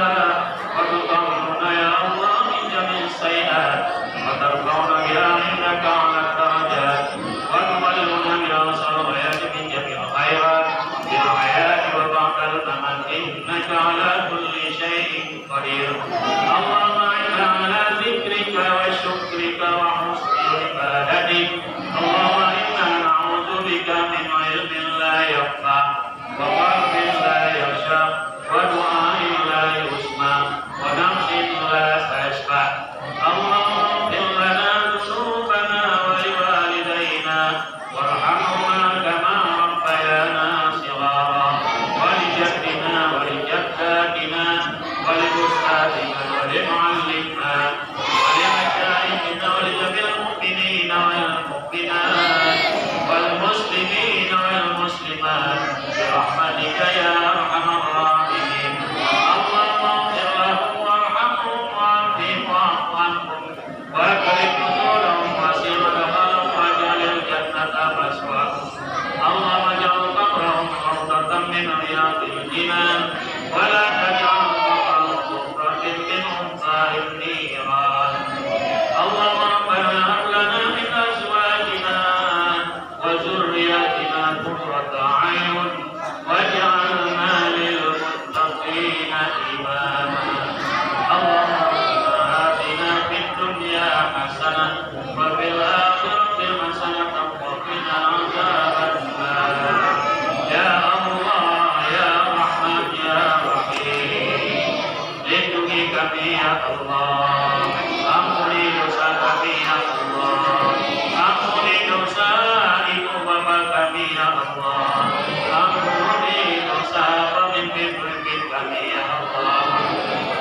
إنك على كل شيء قدير اللهم إنا على ذكرك وشكرك وحسن عبادتك اللهم إنا نعوذ بك من علم لا ينفع وقلب لا يخشى ودعاء لا يسمع ونفس لا تشفع اللهم اغفر لنا ذنوبنا ولوالدينا وارحمهما كما ربيانا صغارا ولجدنا ولجداتنا ولأستاذنا ولمعلمنا ولمشايخنا ولجميع المؤمنين والمؤمنات والمسلمين والمسلمات برحمتك يا أرحم الراحمين اللهم اغفر لهم وارحمهم وعافهم واعف عنهم واكرم نزولهم واسع مدخلهم واجعل الجنة مثواهم اللهم اجعل قبرهم روضة من رياض الجنان ولا تجعل قبرهم صفرة من أنصار النيران اللهم ربنا هب لنا من أزواجنا وذرياتنا قرة أعين واجعلنا للمتقين إماما اللهم آتنا في الدنيا حسنة وفي الآخرة حسنة وقنا عذاب النار يا الله يا رحمن يا رحيم lindungi kami ya Allah ampuni dosa kami ya Allah ampuni dosa ibu bapa kami ya Allah ampuni dosa pemimpin-pemimpin kami ya Allah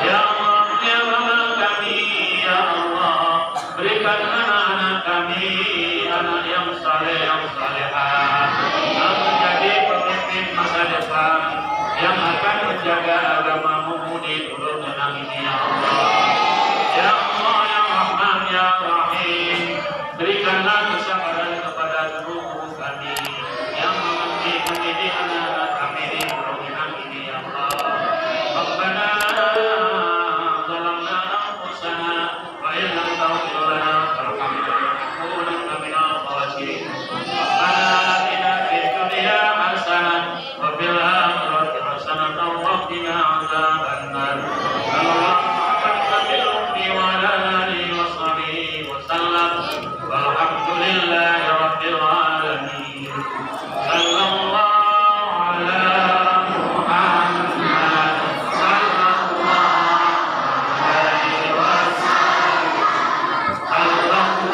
ya Allah ya Bapa kami ya Allah berikan anak-anak kami anak yang saleh yang salehah yang menjadi pemimpin masa depan yang akan menjaga agamamu di turun menang ini ya Allah ya Allah ya Rahman ya Rahim berikanlah kesabaran kepada guru kami yang mendidik anak-anak kami di turun menang ini ya Allah Rabbana zalamna anfusana wa in lam taghfir lana warhamna lanakunanna minal khasirin Rabbana atina fid dunya hasanah wa fil akhirati hasanah wa qina adzabannar Allahumma salli wa ala alihi wa sahbihi wa sallam walhamdulillahi rabbil alamin sallallahu ala Muhammad sallallahu alaihi wasallam sallallahu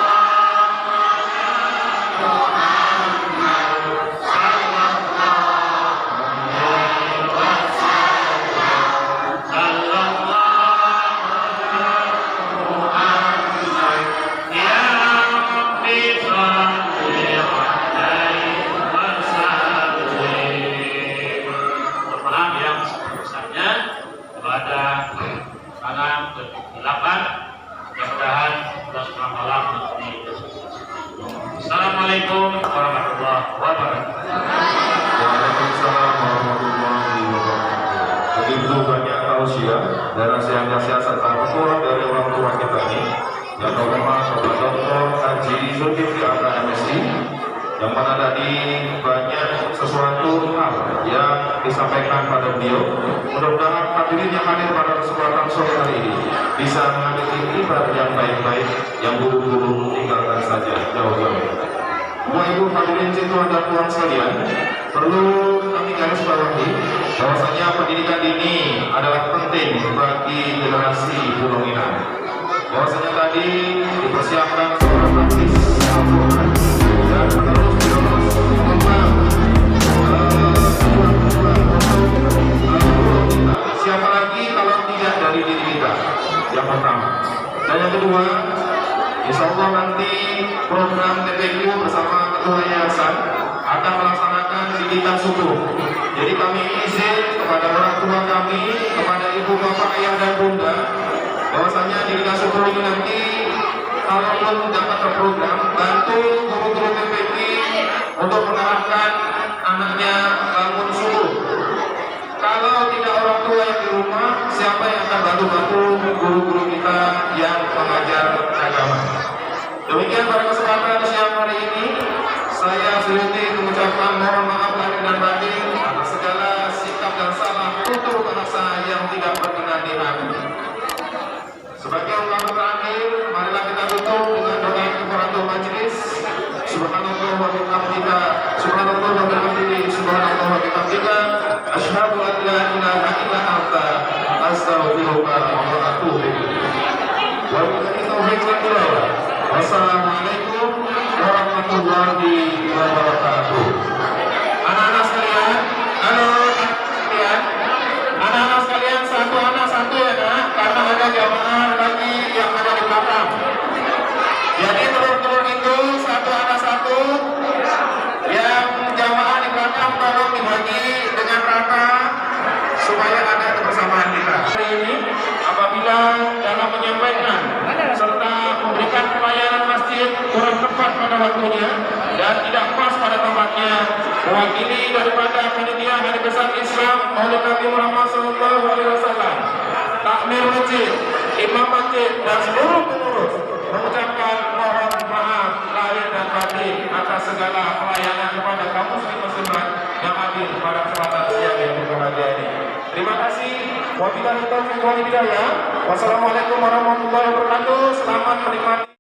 Assalamualaikum warahmatullahi wabarakatuh. Waalaikumsalam warahmatullahi wabarakatuh. Begitu banyak tausiah dan nasihat-nasihat serta petua dari orang tua kita ini yang terhormat Bapak Dr. Haji Zulkifli Akbar MSI, yang mana tadi banyak sesuatu hal yang disampaikan pada beliau. Mudah-mudahan hadirin yang hadir pada kesempatan sore hari ini bisa mengambil ibadah yang baik-baik yang buruk-buruk tinggalkan saja jauh-jauh. Bapak Ibu hadirin situan dan puan sekalian, perlu kami garis bawahi bahwasanya pendidikan ini adalah penting bagi generasi Pulau Minang. Bahwasanya tadi dipersiapkan seorang artis Al-Quran dan menerus mengembang siapa lagi kalau tidak dari diri kita yang pertama. Dan yang kedua, insya Allah nanti program TPQ bersama Ketua Yayasan akan melaksanakan didikan subuh. Jadi kami izin kepada orang tua kami, kepada ibu bapak ayah dan bunda, bahwasanya didikan subuh ini nanti kalau belum dapat terprogram, bantu guru-guru TPQ untuk mengarahkan anaknya bangun subuh. Kalau tidak orang tua yang di rumah, siapa yang akan bantu-bantu guru-guru kita yang mengajar agama? Demikian pada kesempatan siang hari ini, saya Suyuti mengucapkan mohon maaf lahir dan batin atas segala sikap dan salah untuk seluruh rasa yang tidak berkenan di hati. Sebagai ungkapan terakhir, marilah kita tutup dengan doa kifaratul majlis. Subhanallah wa bihamdika, subhanallah wa bihamdihi, subhanallah wa bihamdika, asyhadu an la ilaha illa anta, astaghfiruka wa atubu ilaik. Wa billahi taufiq wal hidayah. Wassalamualaikum warahmatullahi wabarakatuh. Anak-anak sekalian, halo sekalian, anak-anak sekalian, satu anak satu ya nak, karena ada jamaah lagi yang ada di belakang. Jadi turun-turun itu satu anak satu, yang jamaah di belakang tolong dibagi dengan rata supaya ada kebersamaan kita. Hari ini apabila dalam menyampaikan serta memberikan pelayanan masjid kurang tepat pada waktunya dan tidak pas pada tempatnya, mewakili daripada panitia Hari Besar Islam Maulid Nabi Muhammad SAW, takmir masjid, imam masjid dan seluruh pengurus mengucapkan mohon maaf lahir dan batin atas segala pelayanan kepada kaum muslimat yang hadir pada kesempatan siang yang berbahagia ini. Terima kasih. Wabillahi taufiq wal hidayah. Wassalamualaikum warahmatullahi wabarakatuh. Selamat menikmati.